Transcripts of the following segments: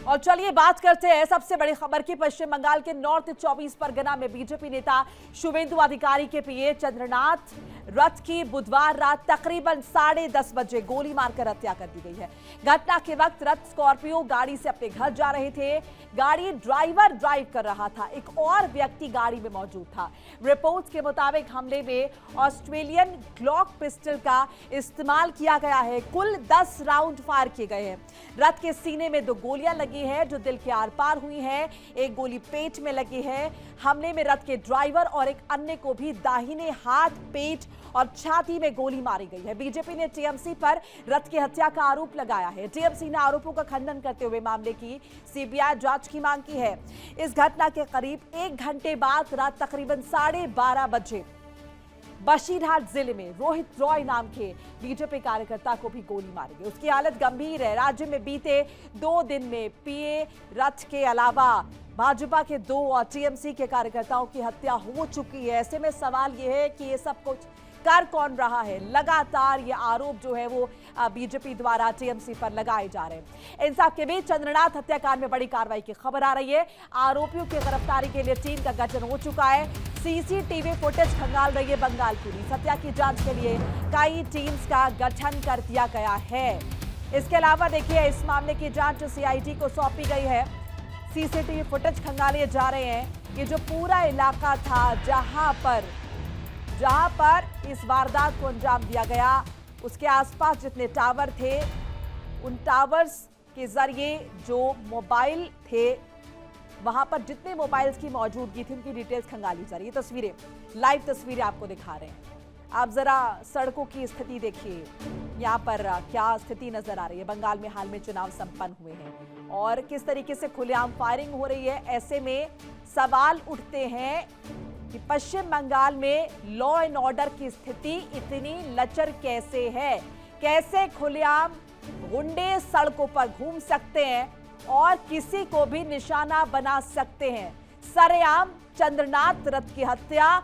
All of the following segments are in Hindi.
और चलिए बात करते हैं सबसे बड़ी खबर की। पश्चिम बंगाल के नॉर्थ 24 परगना में बीजेपी नेता शुवेंदु अधिकारी के पीए चंद्रनाथ रथ की बुधवार रात तकरीबन 10:30 बजे गोली मारकर हत्या कर दी गई है। घटना के वक्त रथ स्कॉर्पियो गाड़ी से अपने घर जा रहे थे। गाड़ी ड्राइवर ड्राइव कर रहा था, एक और व्यक्ति गाड़ी में मौजूद था। रिपोर्ट्स के मुताबिक हमले में ऑस्ट्रेलियन ग्लॉक पिस्टल का इस्तेमाल किया गया है। कुल 10 राउंड फायर किए गए हैं। रथ के सीने में 2 गोलियां लगी है जो दिल के आर पार हुई है। एक गोली पेट में लगी है। हमले में रथ के ड्राइवर और एक अन्य को भी दाहिने हाथ, पेट और छाती में गोली मारी गई है। बीजेपी ने टीएमसी पर रथ की हत्या का आरोप लगाया है। टीएमसी ने आरोपों का खंडन करते हुए मामले की सीबीआई जांच की मांग की है। इस घटना के करीब 1 घंटे बाद रात तकरीबन 12:30 बजे बशीरहाट जिले में रोहित रॉय नाम के बीजेपी कार्यकर्ता को भी गोली मारी गई। उसकी हालत गंभीर है। राज्य में बीते 2 दिन में पीए रथ के अलावा भाजपा के 2 और टीएमसी के कार्यकर्ताओं की हत्या हो चुकी है। ऐसे में सवाल यह है कि ये सब कुछ कर कौन रहा है। लगातार ये आरोप जो है वो बीजेपी द्वारा टीएमसी पर लगाए जा रहे हैं। इन सब के बीच चंद्रनाथ हत्याकांड में बड़ी कार्रवाई की खबर आ रही है। आरोपियों की गिरफ्तारी के लिए टीम का गठन हो चुका है। सीसीटीवी फुटेज खंगाल रही है बंगाल पुलिस। हत्या की जांच के लिए कई टीम्स का गठन कर दिया गया है। इसके अलावा देखिए, इस मामले की जांच सीआईडी को सौंपी गई है। सीसीटीवी फुटेज खंगाले जा रहे हैं। ये जो पूरा इलाका था जहां पर इस वारदात को अंजाम दिया गया, उसके आसपास जितने टावर थे, उन टावर्स के जरिए जो मोबाइल थे, वहां पर जितने मोबाइल्स की मौजूदगी थी उनकी डिटेल्स खंगाली जा रही है। तस्वीरें, लाइव तस्वीरें आपको दिखा रहे हैं। आप जरा सड़कों की स्थिति देखिए, यहाँ पर क्या स्थिति नजर आ रही है। बंगाल में हाल में चुनाव संपन्न हुए हैं और किस तरीके से खुलेआम फायरिंग हो रही है। ऐसे में सवाल उठते हैं कि पश्चिम बंगाल में लॉ एंड ऑर्डर की स्थिति इतनी लचर कैसे है। कैसे खुलेआम गुंडे सड़कों पर घूम सकते हैं और किसी को भी निशाना बना सकते हैं। सरेआम चंद्रनाथ रथ की हत्या,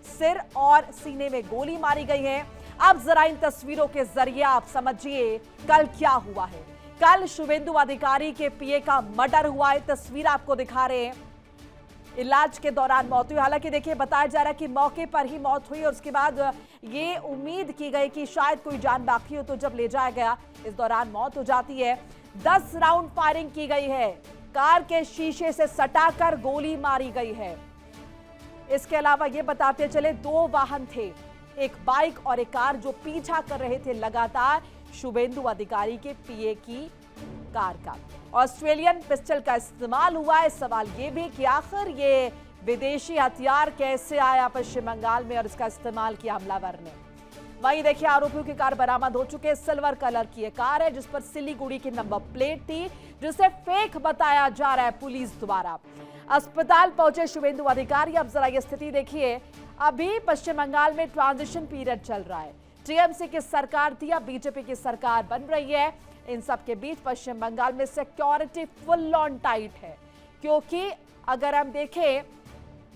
सिर और सीने में गोली मारी गई है। अब जरा इन तस्वीरों के जरिए आप समझिए कल क्या हुआ है। कल शुवेंदु अधिकारी के पीए का मर्डर हुआ है। तस्वीर आपको दिखा रहे हैं। इलाज के दौरान मौत हुई। हालांकि देखिए, बताया जा रहा है कि मौके पर ही मौत हुई और उसके बाद ये उम्मीद की गई कि शायद कोई जान बाकी हो, तो जब ले जाया गया इस दौरान मौत हो जाती है। 10 राउंड फायरिंग की गई है। कार के शीशे से सटाकर गोली मारी गई है। इसके अलावा ये बताते चले 2 वाहन थे, एक बाइक और एक कार, जो पीछा कर रहे थे लगातार शुवेंदु अधिकारी के पीए की कार का। ऑस्ट्रेलियन पिस्टल का इस्तेमाल हुआ है। सवाल ये भी कि आखिर ये विदेशी हथियार कैसे आया पश्चिम बंगाल में और इसका इस्तेमाल किया हमलावर ने। वहीं देखिए, आरोपियों की कार बरामद हो चुकी है। सिल्वर कलर की कार है जिस पर सिलीगुड़ी की नंबर प्लेट थी, जिसे फेक बताया जा रहा है पुलिस द्वारा। अस्पताल पहुंचे शुवेंदु अधिकारी। अब जरा ये स्थिति देखिए। अभी पश्चिम बंगाल में ट्रांजिशन पीरियड चल रहा है। टीएमसी की सरकार थी, अब बीजेपी की सरकार बन रही है। इन सब के बीच पश्चिम बंगाल में सिक्योरिटी फुल ऑन टाइट है, क्योंकि अगर हम देखें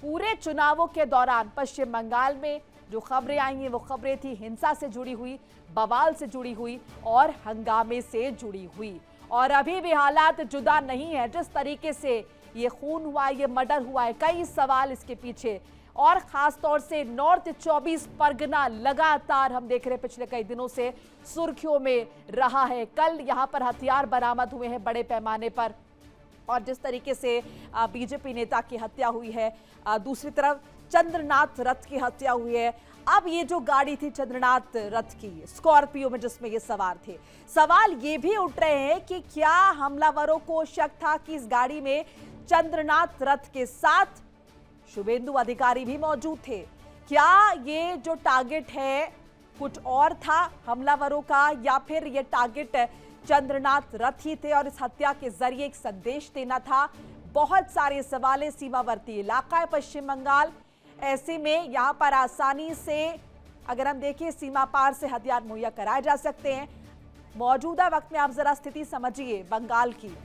पूरे चुनावों के दौरान पश्चिम बंगाल में जो खबरें आई हैं वो खबरें थी हिंसा से जुड़ी हुई, बवाल से जुड़ी हुई और हंगामे से जुड़ी हुई। और अभी भी हालात जुदा नहीं है। जिस तरीके से ये खून हुआ है, ये मर्डर हुआ है, कई सवाल इसके पीछे। और खास तौर से नॉर्थ 24 परगना लगातार हम देख रहे हैं पिछले कई दिनों से सुर्खियों में रहा है। कल यहां पर हथियार बरामद हुए हैं बड़े पैमाने पर और जिस तरीके से बीजेपी नेता की हत्या हुई है, दूसरी तरफ चंद्रनाथ रथ की हत्या हुई है। अब ये जो गाड़ी थी चंद्रनाथ रथ की, स्कॉर्पियो में जिसमें ये सवार थे, सवाल ये भी उठ रहे हैं कि क्या हमलावरों को शक था कि इस गाड़ी में चंद्रनाथ रथ के साथ शुवेंदु अधिकारी भी मौजूद थे। क्या ये जो टारगेट है कुछ और था हमलावरों का, या फिर ये टारगेट चंद्रनाथ रथ ही थे और इस हत्या के जरिए एक संदेश देना था। बहुत सारे सवाल। सीमावर्ती इलाका है पश्चिम बंगाल। ऐसे में यहां पर आसानी से अगर हम देखें सीमा पार से हथियार मुहैया कराए जा सकते हैं। मौजूदा वक्त में आप जरा स्थिति समझिए बंगाल की।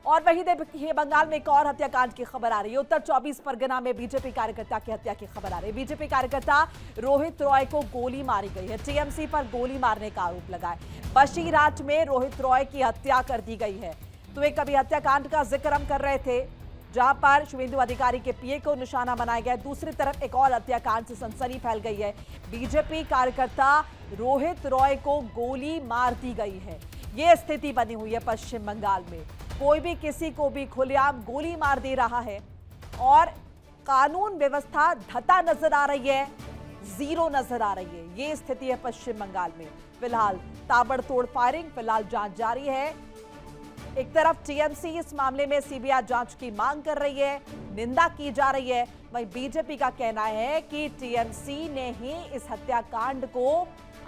और वहीं देखिए बंगाल में एक और हत्याकांड की खबर आ रही है। उत्तर 24 परगना में बीजेपी कार्यकर्ता की हत्या की खबर आ रही है। बीजेपी कार्यकर्ता रोहित रॉय को गोली मारी गई है। टीएमसी पर गोली मारने का आरोप लगा है। बशीरहाट में रोहित रॉय की हत्या कर दी गई है। तो एक अभी हत्याकांड का जिक्र हम कर रहे थे, जहां पर शुभेंदु अधिकारी के पीए को निशाना बनाया गया। दूसरी तरफ एक और हत्याकांड से सनसनी फैल गई है। बीजेपी कार्यकर्ता रोहित रॉय को गोली मार दी गई है। ये स्थिति बनी हुई है पश्चिम बंगाल में। कोई भी किसी को भी खुलेआम गोली मार दे रहा है और कानून व्यवस्था धता नजर आ रही है, जीरो नजर आ रही है। ये स्थिति है पश्चिम बंगाल में। फिलहाल ताबड़तोड़ फायरिंग, फिलहाल जांच जारी है। एक तरफ टीएमसी इस मामले में सीबीआई जांच की मांग कर रही है, निंदा की जा रही है। वहीं बीजेपी का कहना है कि टीएमसी ने ही इस हत्याकांड को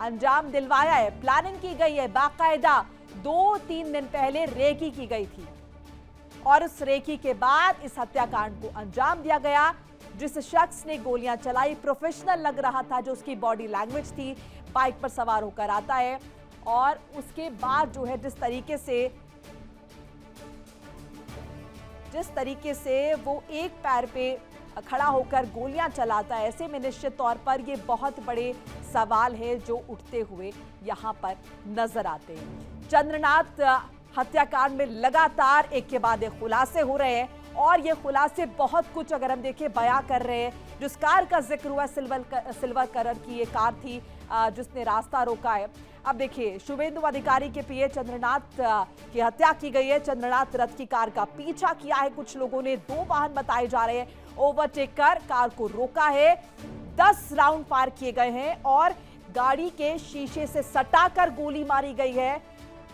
अंजाम दिलवाया है। प्लानिंग की गई है, बाकायदा 2-3 दिन पहले रेकी की गई थी और उस रेकी के बाद इस हत्याकांड को अंजाम दिया गया। जिस शख्स ने गोलियां चलाई प्रोफेशनल लग रहा था, जो उसकी बॉडी लैंग्वेज थी, बाइक पर सवार होकर आता है और उसके बाद जो है जिस तरीके से वो एक पैर पे खड़ा होकर गोलियां चलाता है, ऐसे में निश्चित तौर पर ये बहुत बड़े सवाल है जो उठते हुए यहां पर नजर आते हैं। चंद्रनाथ हत्याकांड में लगातार एक के बाद एक खुलासे हो रहे हैं और ये खुलासे बहुत कुछ अगर हम देखें बयां कर रहे हैं। जिस कार का जिक्र हुआ सिल्वर कलर की ये कार थी जिसने रास्ता रोका है। अब देखिए शुभेंदु अधिकारी के पीए चंद्रनाथ की हत्या की गई है। चंद्रनाथ रथ की कार का पीछा किया है कुछ लोगों ने, 2 वाहन बताए जा रहे हैं, ओवरटेक कर कार को रोका है। 10 राउंड फायर किए गए हैं और गाड़ी के शीशे से सटाकर गोली मारी गई है।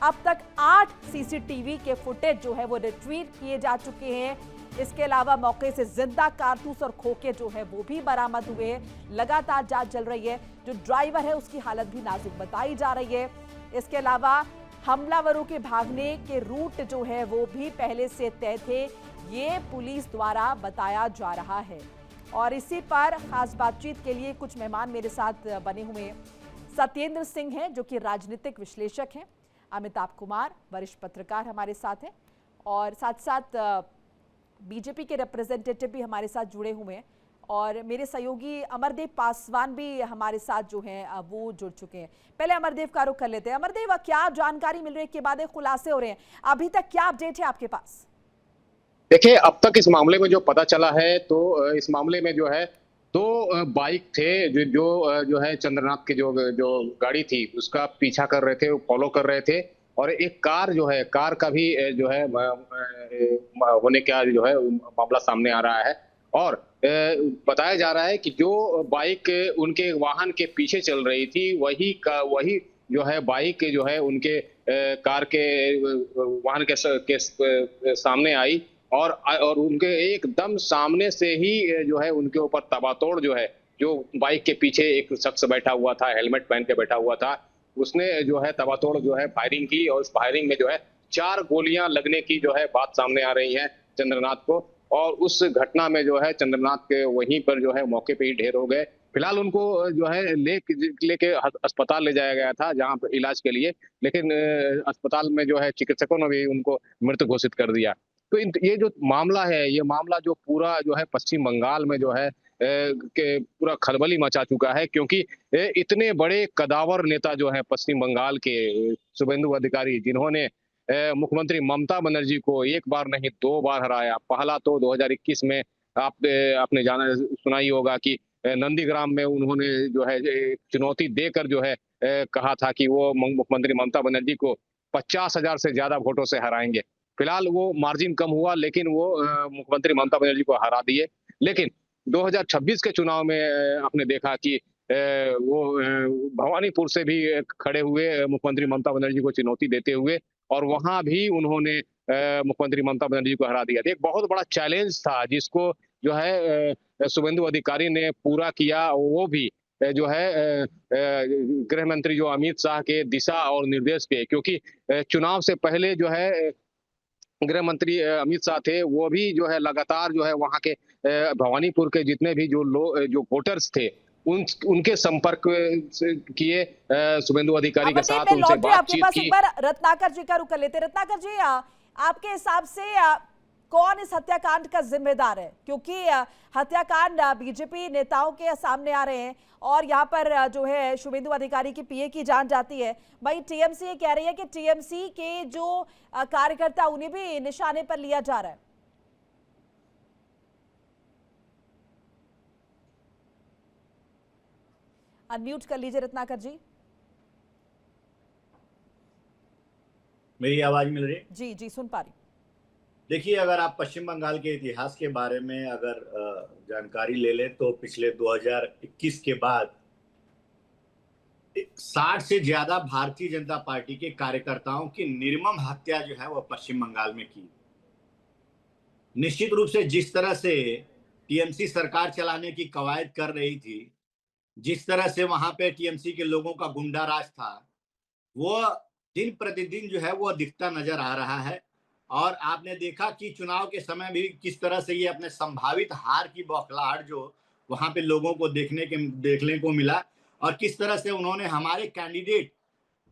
अब तक 8 सीसीटीवी के फुटेज जो है वो रिट्रीव किए जा चुके हैं। इसके अलावा मौके से जिंदा कारतूस और खोखे जो है वो भी बरामद हुए हैं। लगातार जांच चल रही है। जो ड्राइवर है उसकी हालत भी नाजुक बताई जा रही है। इसके अलावा हमलावरों के भागने के रूट जो है वो भी पहले से तय थे, ये पुलिस द्वारा बताया जा रहा है। और इसी पर खास बातचीत के लिए कुछ मेहमान मेरे साथ बने हुए हैं। सत्येंद्र सिंह हैं जो कि राजनीतिक विश्लेषक हैं, अमिताभ कुमार वरिष्ठ पत्रकार हमारे साथ हैं और साथ साथ बीजेपी के रिप्रेजेंटेटिव भी हमारे साथ जुड़े हुए हैं और मेरे सहयोगी अमरदेव पासवान भी हमारे साथ जो हैं वो जुड़ चुके हैं। पहले अमरदेव का रुख कर लेते हैं। अमरदेव, क्या जानकारी मिल रही है के बाद खुलासे हो रहे हैं, अभी तक क्या अपडेट है आपके पास? देखिए, अब तक इस मामले में जो पता चला है तो इस मामले में जो है 2 बाइक थे जो है चंद्रनाथ की जो गाड़ी थी उसका पीछा कर रहे थे, फॉलो कर रहे थे और एक कार जो है, कार का भी जो है होने का जो है मामला सामने आ रहा है। और बताया जा रहा है कि जो बाइक उनके वाहन के पीछे चल रही थी वही जो है बाइक जो है उनके कार के वाहन के सामने आई और उनके एकदम सामने से ही जो है उनके ऊपर तबातोड़ जो है, जो बाइक के पीछे एक शख्स बैठा हुआ था, हेलमेट पहन के बैठा हुआ था, उसने जो है तबातोड़ जो है फायरिंग की और उस फायरिंग में जो है 4 गोलियां लगने की जो है बात सामने आ रही है चंद्रनाथ को। और उस घटना में जो है चंद्रनाथ के वहीं पर जो है मौके पे ही ढेर हो गए। फिलहाल उनको जो है लेके अस्पताल ले जाया गया था जहां पर इलाज के लिए, लेकिन अस्पताल में जो है चिकित्सकों ने भी उनको मृत घोषित कर दिया। तो ये जो मामला है, ये मामला जो पूरा जो है पश्चिम बंगाल में जो है के पूरा खलबली मचा चुका है, क्योंकि इतने बड़े कदावर नेता जो है पश्चिम बंगाल के शुभेंदु अधिकारी, जिन्होंने मुख्यमंत्री ममता बनर्जी को 1 बार नहीं 2 बार हराया। पहला तो 2021 में आपने सुना ही होगा कि नंदीग्राम में उन्होंने जो है चुनौती देकर जो है कहा था कि वो मुख्यमंत्री ममता बनर्जी को 50,000 से ज्यादा वोटों से हराएंगे। फिलहाल वो मार्जिन कम हुआ लेकिन वो मुख्यमंत्री ममता बनर्जी को हरा दिए। लेकिन 2026 के चुनाव में आपने देखा कि वो भवानीपुर से भी खड़े हुए मुख्यमंत्री ममता बनर्जी को चुनौती देते हुए और वहां भी उन्होंने मुख्यमंत्री ममता बनर्जी को हरा दिया। एक बहुत बड़ा चैलेंज था जिसको जो है शुभेंदु अधिकारी ने पूरा किया। वो भी जो है गृह मंत्री जो अमित शाह के दिशा और निर्देश पे, क्योंकि चुनाव से पहले जो है गृह मंत्री अमित शाह थे, वो भी जो है लगातार जो है वहां के भवानीपुर के जितने भी जो वोटर्स थे उनके संपर्क किए शुभेंदु अधिकारी के अमरदीप, साथ, मैं उनसे लौटूं आपके बातचीत पास, की। एक बार रत्नाकर जी का रुख कर लेते हैं। रत्नाकर जी, आपके हिसाब से कौन इस हत्याकांड का जिम्मेदार है? क्योंकि हत्याकांड बीजेपी नेताओं के सामने आ रहे हैं और यहाँ पर जो है शुभेंदु अधिकारी की पीए की जान जाती है। भाई टीएमसी ये कह रही है कि टीएमसी के जो कार्यकर्ता उन्हें भी निशाने पर लिया जा रहा है। अनम्यूट कर लीजिए रत्नाकर जी। मेरी आवाज मिल रही है? जी जी, सुन पा रही। देखिए, अगर आप पश्चिम बंगाल के इतिहास के बारे में अगर जानकारी ले लें तो पिछले 2021 के बाद 60 से ज्यादा भारतीय जनता पार्टी के कार्यकर्ताओं की निर्मम हत्या जो है वो पश्चिम बंगाल में की। निश्चित रूप से जिस तरह से टीएमसी सरकार चलाने की कवायद कर रही थी, जिस तरह से वहां पे टीएमसी के लोगों का गुंडा राज था, वो दिन प्रतिदिन जो है वो दिखता नजर आ रहा है। और आपने देखा कि चुनाव के समय भी किस तरह से ये अपने संभावित हार की बौखलाहट जो वहां पे लोगों को देखने को मिला, और किस तरह से उन्होंने हमारे कैंडिडेट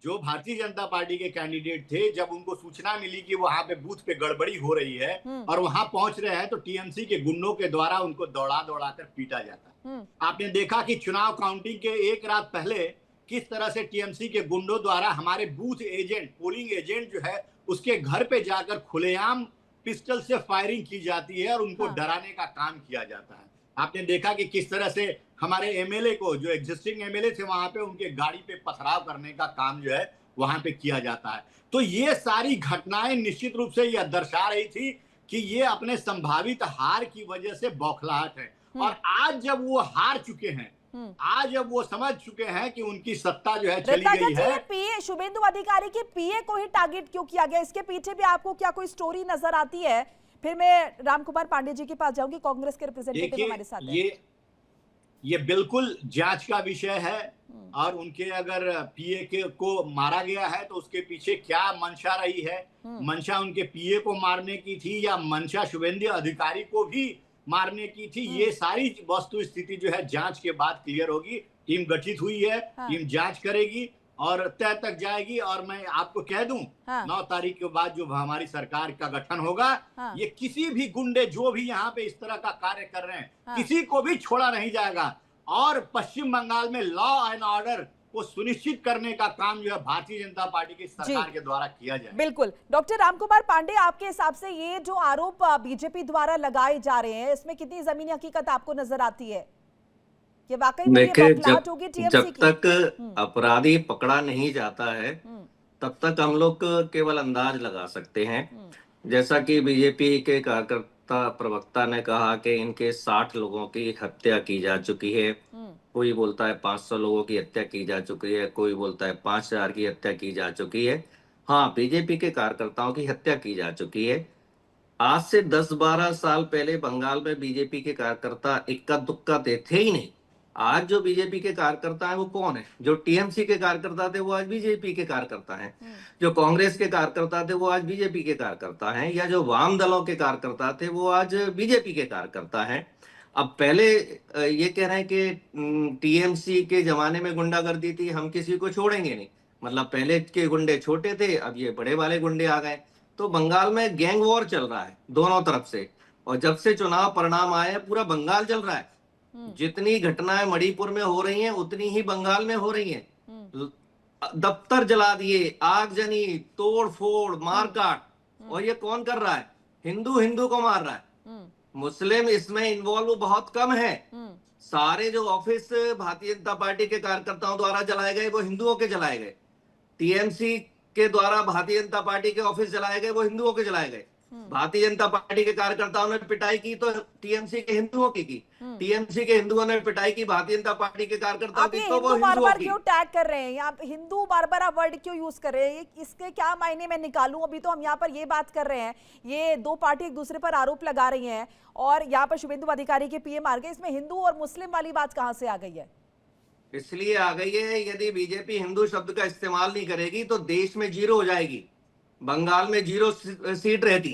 जो भारतीय जनता पार्टी के कैंडिडेट थे, जब उनको सूचना मिली कि वहां पे बूथ पे गड़बड़ी हो रही है और वहां पहुंच रहे हैं, तो टीएमसी के गुंडों के द्वारा उनको दौड़ा दौड़ा कर पीटा जाता है। आपने देखा कि चुनाव काउंटिंग के एक रात पहले किस तरह से टीएमसी के गुंडों द्वारा हमारे बूथ एजेंट, पोलिंग एजेंट जो है, उसके घर पे जाकर खुलेआम पिस्टल से फायरिंग की जाती है और उनको डराने का काम किया जाता है। आपने देखा कि किस तरह से हमारे एमएलए को, जो एग्जिस्टिंग एमएलए थे वहां पे, उनके गाड़ी पे पथराव करने का काम जो है वहां पे किया जाता है। तो ये सारी घटनाएं निश्चित रूप से यह दर्शा रही थी कि ये अपने संभावित हार की वजह से बौखलाहट है। और आज जब वो हार चुके हैं, आज जब वो समझ चुके हैं कि उनकी सत्ता जो है चली गई है। पीए शुभेंदु अधिकारी की पीए को ही टारगेट क्यों किया गया? इसके पीछे भी आपको क्या कोई स्टोरी नजर आती है? फिर मैं रामकुमार पांडे जी के पास जाऊंगी, कांग्रेस के रिप्रेजेंटेटिव हमारे साथ हैं। ये बिल्कुल जांच का विषय है। और उनके अगर पीए को मारा गया है तो उसके पीछे क्या मंशा रही है? मंशा उनके पीए को मारने की थी या मंशा शुभेंदु अधिकारी को भी मारने की थी? ये सारी वस्तु स्थिति जो है जांच के बाद क्लियर होगी। टीम गठित हुई है, टीम जांच करेगी और तय तक जाएगी। और मैं आपको कह दूं, 9 तारीख के बाद जो हमारी सरकार का गठन होगा, ये किसी भी गुंडे जो भी यहाँ पे इस तरह का कार्य कर रहे हैं, किसी को भी छोड़ा नहीं जाएगा। और पश्चिम बंगाल में लॉ एंड ऑर्डर को सुनिश्चित करने का काम जो है भारतीय जनता पार्टी की सरकार के द्वारा किया जाए। बिल्कुल। डॉक्टर रामकुमार पांडे, आपके हिसाब से ये जो आरोप बीजेपी द्वारा लगाए जा रहे हैं, इसमें कितनी जमीनी हकीकत आपको नजर आती है? ये वाकई में ये बौखलाहट होगी टीएमसी की? जब तक अपराधी पकड़ा नहीं जाता है तब तक हम लोग केवल अंदाज लगा सकते हैं। जैसा कि बीजेपी के कार्यकर्ता प्रवक्ता ने कहा कि इनके 60 लोगों की हत्या की जा चुकी है। कोई बोलता है 500 लोगों की हत्या की जा चुकी है, कोई बोलता है 5000 की हत्या की जा चुकी है। हाँ, बीजेपी के कार्यकर्ताओं की हत्या की जा चुकी है। आज से 10-12 साल पहले बंगाल में बीजेपी के कार्यकर्ता इक्का दुक्का थे ही नहीं। आज जो बीजेपी के कार्यकर्ता हैं वो कौन है? जो टीएमसी के कार्यकर्ता थे वो आज बीजेपी के कार्यकर्ता हैं। जो कांग्रेस के कार्यकर्ता थे वो आज बीजेपी के कार्यकर्ता हैं, या जो वाम दलों के कार्यकर्ता थे वो आज बीजेपी के कार्यकर्ता हैं। अब पहले ये कह रहे हैं कि टीएमसी के जमाने में गुंडागर्दी थी, हम किसी को छोड़ेंगे नहीं। मतलब पहले के गुंडे छोटे थे, अब ये बड़े वाले गुंडे आ गए। तो बंगाल में गैंग वॉर चल रहा है दोनों तरफ से। और जब से चुनाव परिणाम आए हैं, पूरा बंगाल चल रहा है। जितनी घटनाएं मणिपुर में हो रही हैं उतनी ही बंगाल में हो रही हैं। दफ्तर जला दिए, आगजनी, तोड़ फोड़, मारकाट। और ये कौन कर रहा है? हिंदू को मार रहा है। मुस्लिम इसमें इन्वॉल्व बहुत कम है। सारे जो ऑफिस भारतीय जनता पार्टी के कार्यकर्ताओं द्वारा जलाए गए वो हिंदुओं के जलाए गए। टीएमसी के द्वारा भारतीय जनता पार्टी के ऑफिस जलाए गए वो हिंदुओं के जलाए गए। भारतीय जनता पार्टी के कार्यकर्ताओं ने पिटाई की तो टीएमसी के हिंदुओं की टीएमसी के हिंदुओं ने पिटाई की भारतीय जनता पार्टी के कार्यकर्ताओं की, तो वो हिंदुओं की। क्यों टैग कर रहे हैं यहाँ पे? हिंदू बार-बार आप वर्ड क्यों यूज कर रहे हैं? इसके क्या मायने में निकालूं? अभी तो हम यहाँ पर ये बात कर रहे हैं, ये दो पार्टी एक दूसरे पर आरोप लगा रही हैं और यहाँ पर शुभेंदु अधिकारी के पीए मार गए। इसमें हिंदू और मुस्लिम वाली बात कहाँ से आ गई है? इसलिए आ गई है, यदि बीजेपी हिंदू शब्द का इस्तेमाल नहीं करेगी तो देश में 0 हो जाएगी। बंगाल में 0 सीट रहती।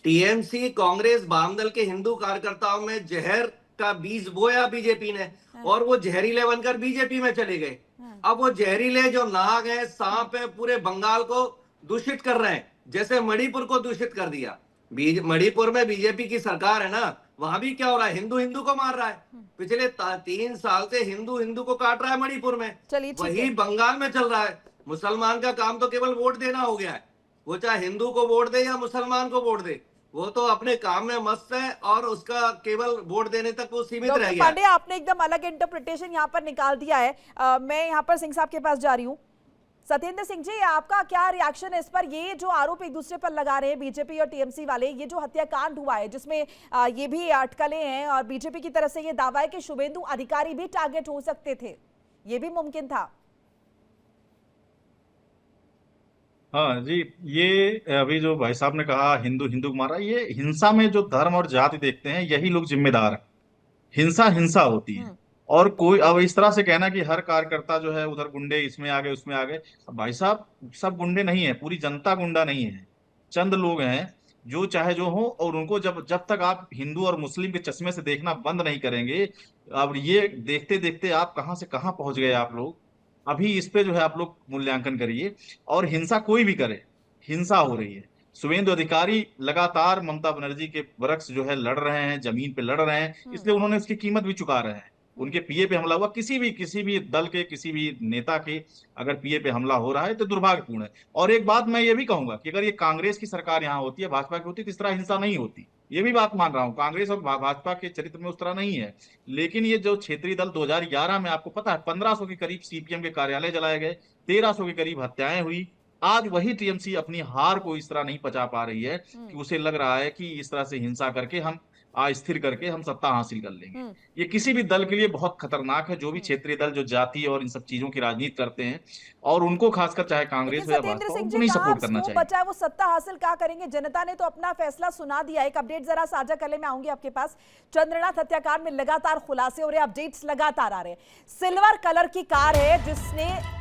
टीएमसी, कांग्रेस, वामदल के हिंदू कार्यकर्ताओं में जहर का बीज बोया बीजेपी ने और वो जहरीले बनकर बीजेपी में चले गए। अब वो जहरीले जो नाग है, सांप है, पूरे बंगाल को दूषित कर रहे हैं, जैसे मणिपुर को दूषित कर दिया। मणिपुर में बीजेपी की सरकार है ना, वहां भी क्या हो रहा है, हिंदू हिंदू को मार रहा है। पिछले 3 साल से हिंदू हिंदू को काट रहा है मणिपुर में। वही बंगाल में चल रहा है। मुसलमान का काम तो केवल वोट देना हो गया है, वो चाहे हिंदू को वोट दे या मुसलमान को वोट दे, वो तो अपने काम में मस्त है और उसका केवल वोट देने तक वो सीमित रह गया। पांडे, आपने एकदम अलग इंटरप्रिटेशन यहाँ पर निकाल दिया है। मैं यहाँ पर सिंह साहब के पास जा रही हूँ। सत्येंद्र सिंह जी, आपका क्या रिएक्शन है इस पर? ये जो आरोप एक दूसरे पर लगा रहे हैं बीजेपी और टीएमसी वाले, ये जो हत्याकांड हुआ है जिसमें ये भी अटकलें हैं और बीजेपी की तरफ से ये दावा है कि शुभेंदु अधिकारी भी टारगेट हो सकते थे, ये भी मुमकिन था। हाँ जी, ये अभी जो भाई साहब ने कहा हिंदू हिंदू को मारा, ये हिंसा में जो धर्म और जाति देखते हैं यही लोग जिम्मेदार हैं। हिंसा हिंसा होती है। और कोई अब इस तरह से कहना कि हर कार्यकर्ता जो है उधर गुंडे, इसमें आ गए उसमें आ गए, भाई साहब सब गुंडे नहीं है, पूरी जनता गुंडा नहीं है। चंद लोग हैं जो चाहे जो हो, और उनको जब जब तक आप हिंदू और मुस्लिम के चश्मे से देखना बंद नहीं करेंगे, अब ये देखते देखते आप कहाँ से कहाँ पहुंच गए आप लोग। अभी इस पे जो है आप लोग मूल्यांकन करिए। और हिंसा कोई भी करे, हिंसा हो रही है। शुभेंदु अधिकारी लगातार ममता बनर्जी के वृक्ष जो है लड़ रहे हैं, जमीन पे लड़ रहे हैं, इसलिए उन्होंने उसकी कीमत भी चुका रहे हैं। उनके पीए पे हमला हुआ, किसी भी दल के किसी भी नेता के अगर पीए पे हमला हो रहा है तो दुर्भाग्यपूर्ण है। और एक बात मैं ये भी कहूंगा कि अगर ये कांग्रेस की सरकार यहाँ होती है, भाजपा की होती, तो इस तरह हिंसा नहीं होती। ये भी बात मान रहा हूँ, कांग्रेस और भाजपा के चरित्र में उस तरह नहीं है। लेकिन ये जो क्षेत्रीय दल 2011 में, आपको पता है 1500 के करीब सीपीएम के कार्यालय जलाए गए, 1300 के करीब हत्याएं हुई। आज वही टीएमसी अपनी हार को इस तरह नहीं पचा पा रही है कि उसे लग रहा है कि इस तरह से हिंसा करके हम अस्थिर करके हम सत्ता हासिल कर लेंगे। ये किसी भी दल के लिए बहुत खतरनाक है, जो भी क्षेत्रीय दल जो जाति और इन सब चीजों की राजनीति करते हैं, और उनको खासकर चाहे कांग्रेस हो या भाजपा, उनको नहीं सपोर्ट करना चाहिए। बचा है वो सत्ता हासिल क्या करेंगे? जनता ने तो अपना फैसला सुना दिया। एक अपडेट जरा साझा कर ले, मैं आऊंगी आपके पास। चंद्रनाथ हत्याकांड में लगातार खुलासे हो रहे, अपडेट्स लगातार आ रहे हैं। सिल्वर कलर की कार है जिसने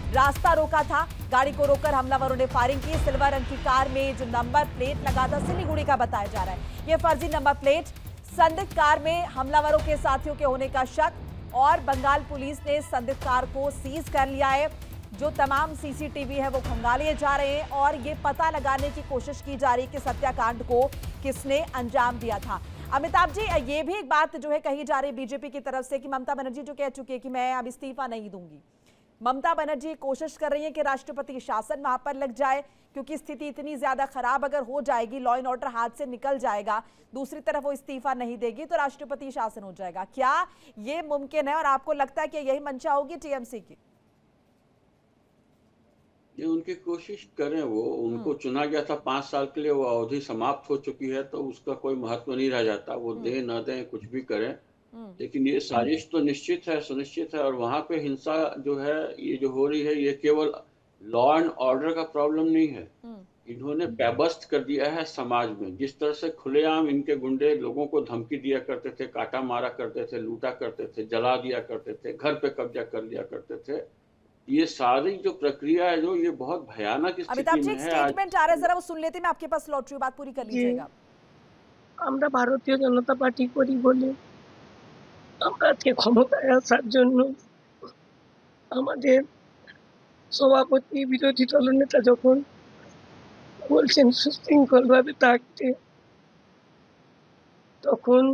रास्ता रोका था, गाड़ी को रोककर हमलावरों ने फायरिंग की। सिल्वर रंग की कार में जो नंबर प्लेट लगा था सिलीगुड़ी का बताया जा रहा है, यह फर्जी नंबर प्लेट। संदिग्ध कार में हमलावरों के साथियों के होने का शक, और बंगाल पुलिस ने संदिग्ध कार को सीज कर लिया है। जो तमाम सीसीटीवी है वो खंगाले जा रहे हैं और ये पता लगाने की कोशिश की जा रही है कि हत्याकांड को किसने अंजाम दिया था। अमिताभ जी, ये भी एक बात जो है कही जा रही है बीजेपी की तरफ से कि ममता बनर्जी जो कह चुकी है कि मैं अब इस्तीफा नहीं दूंगी। ममता बनर्जी कोशिश कर रही है कि राष्ट्रपति शासन वहां पर लग जाए, क्योंकि स्थिति इतनी ज्यादा खराब अगर हो जाएगी, लॉ एंड ऑर्डर हाथ से निकल जाएगा, दूसरी तरफ वो इस्तीफा नहीं देगी तो राष्ट्रपति शासन हो जाएगा। क्या ये मुमकिन है और आपको लगता है कि यही मंशा होगी टीएमसी की? ये उनकी कोशिश करें, वो उनको चुना गया था 5 साल के लिए, वो अवधि समाप्त हो चुकी है तो उसका कोई महत्व नहीं रह जाता। वो दें न दें कुछ भी करें, लेकिन ये साजिश तो निश्चित है, सुनिश्चित है। और वहां पे हिंसा जो है ये जो हो रही है, ये केवल लॉ एंड ऑर्डर का प्रॉब्लम नहीं है। इन्होंने बेबस्त कर दिया है समाज में। जिस तरह से खुलेआम इनके गुंडे लोगों को धमकी दिया करते थे, काटा मारा करते थे, लूटा करते थे, जला दिया करते थे, घर पे कब्जा कर लिया करते थे, ये सारी जो प्रक्रिया है जो ये बहुत भयानक स्थिति में है। स्टेटमेंट आ रहा है, जरा वो सुन लेते, मैं आपके पास लौट रही हूं, बात पूरी कर लीजिएगा। আমরা ভারতীয় জনতা পার্টি করি বলে আমরা আজকে ক্ষমতায় আসার জন্য আমাদের সভাপতি বিরোধী দলনেতা যখন বলছেন সুশৃঙ্খলভাবে থাকতে, তখন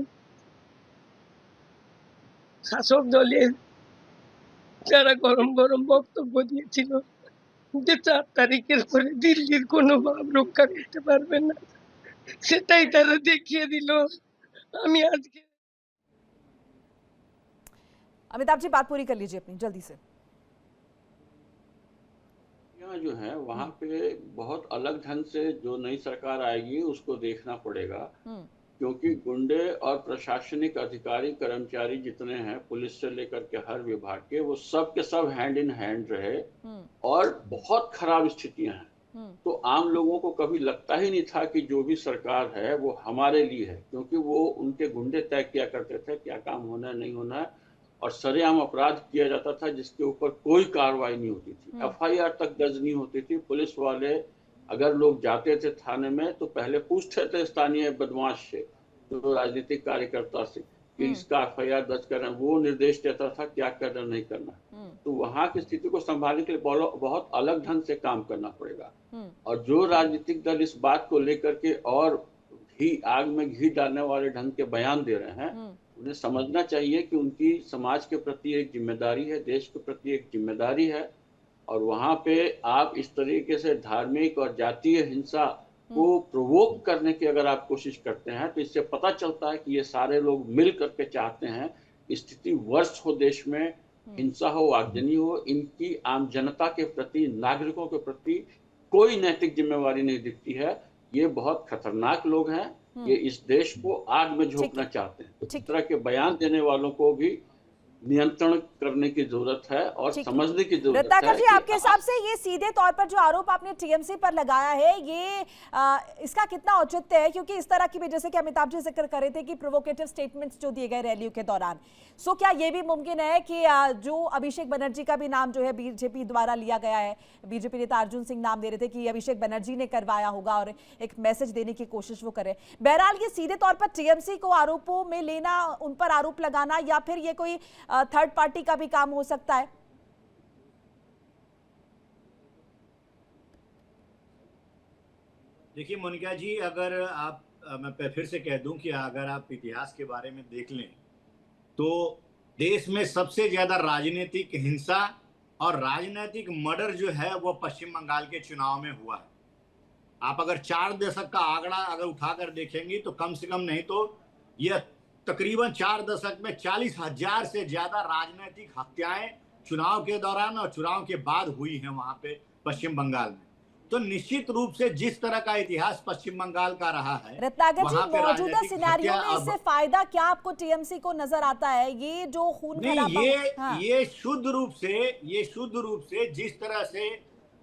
শাসক দলের যারা গরম গরম বক্তব্য দিয়েছিল যে 4 তারিখের পরে দিল্লির কোনো ভাব রক্ষা করতে পারবে না, সেটাই তারা দেখিয়ে দিল। আমি আজকে अमिताभ जी बात पूरी कर लीजिए अपनी जल्दी से। यहाँ जो है वहाँ पे बहुत अलग ढंग से जो नई सरकार आएगी उसको देखना पड़ेगा, क्योंकि गुंडे और प्रशासनिक अधिकारी कर्मचारी जितने हैं पुलिस से लेकर के हर विभाग के, वो सब के सब हैंड इन हैंड रहे और बहुत खराब स्थितियां हैं। तो आम लोगों को कभी लगता ही नहीं था कि जो भी सरकार है वो हमारे लिए है, क्योंकि वो उनके गुंडे तय किया करते थे क्या काम होना है नहीं होना है, और सरेआम अपराध किया जाता था जिसके ऊपर कोई कार्रवाई नहीं होती थी, एफआईआर तक दर्ज नहीं होती थी। पुलिस वाले अगर लोग जाते थे थाने में तो पहले पूछते थे स्थानीय बदमाश से, जो राजनीतिक कार्यकर्ता से, कि इसका एफआईआर दर्ज करना, वो निर्देश देता था क्या करना नहीं करना। तो वहां की स्थिति को संभालने के लिए बहुत अलग ढंग से काम करना पड़ेगा। और जो राजनीतिक दल इस बात को लेकर के और घी आग में घी डालने वाले ढंग के बयान दे रहे हैं, उन्हें समझना चाहिए कि उनकी समाज के प्रति एक जिम्मेदारी है, देश के प्रति एक जिम्मेदारी है। और वहां पे आप इस तरीके से धार्मिक और जातीय हिंसा को प्रोवोक करने की अगर आप कोशिश करते हैं, तो इससे पता चलता है कि ये सारे लोग मिल करके चाहते हैं स्थिति वर्ष हो, देश में हिंसा हो, आगजनी हो। इनकी आम जनता के प्रति, नागरिकों के प्रति कोई नैतिक जिम्मेवारी नहीं दिखती है। ये बहुत खतरनाक लोग हैं, ये इस देश को आग में झोंकना चाहते हैं। तो इस तरह के बयान देने वालों को भी नियंत्रण करने की जरूरत है और समझने की जरूरत है। रत्नाकर जी, आपके हिसाब से ये सीधे तौर पर जो आरोप आपने टीएमसी पर लगाया है, ये इसका कितना औचित्य है? क्योंकि इस तरह की भी, जैसे कि अमिताभ जी जिक्र कर रहे थे कि प्रोवोकेटिव स्टेटमेंट्स जो दिए गए रैलियों के दौरान, सो क्या ये भी मुमकिन है कि जो अभिषेक बनर्जी का भी नाम जो है बीजेपी द्वारा लिया गया है, बीजेपी नेता अर्जुन सिंह नाम दे रहे थे कि अभिषेक बनर्जी ने करवाया होगा और एक मैसेज देने की कोशिश वो करे। बहरहाल ये सीधे तौर पर टीएमसी को आरोपों में लेना, उन पर आरोप लगाना, या फिर ये कोई थर्ड पार्टी का भी काम हो सकता है? देखिए मोनिका जी, अगर आप, मैं फिर से कह दूं कि अगर आप इतिहास के बारे में देख लें तो देश में सबसे ज्यादा राजनीतिक हिंसा और राजनीतिक मर्डर जो है वो पश्चिम बंगाल के चुनाव में हुआ है। आप अगर 4 दशक का आंकड़ा अगर उठाकर देखेंगे तो कम से कम नहीं तो यह तकरीबन 4 दशक में 40,000 से ज्यादा राजनीतिक हत्याएं चुनाव के दौरान और चुनाव के बाद हुई हैं वहां पे पश्चिम बंगाल में। तो निश्चित रूप से जिस तरह का इतिहास पश्चिम बंगाल का रहा है, रत्नाकर जी, मौजूदा सिनेरियो में इससे फायदा क्या आपको टीएमसी को नजर आता है? ये जो खून खराबा, ये शुद्ध रूप से जिस तरह से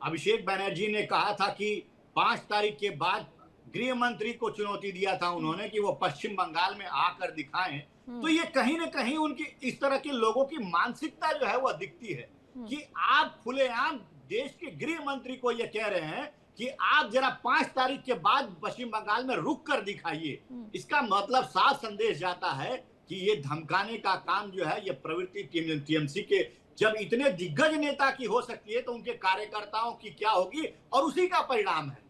अभिषेक बनर्जी ने कहा था कि 5 तारीख के बाद गृह मंत्री को चुनौती दिया था उन्होंने कि वो पश्चिम बंगाल में आकर दिखाएं, तो ये कहीं ना कहीं उनकी इस तरह के लोगों की मानसिकता जो है वो दिखती है कि आप खुलेआम देश के गृह मंत्री को ये कह रहे हैं कि आप जरा 5 तारीख के बाद पश्चिम बंगाल में रुक कर दिखाइए। इसका मतलब साफ संदेश जाता है कि ये धमकाने का काम जो है, ये प्रवृत्ति टीएमसी के जब इतने दिग्गज नेता की हो सकती है तो उनके कार्यकर्ताओं की क्या होगी, और उसी का परिणाम है।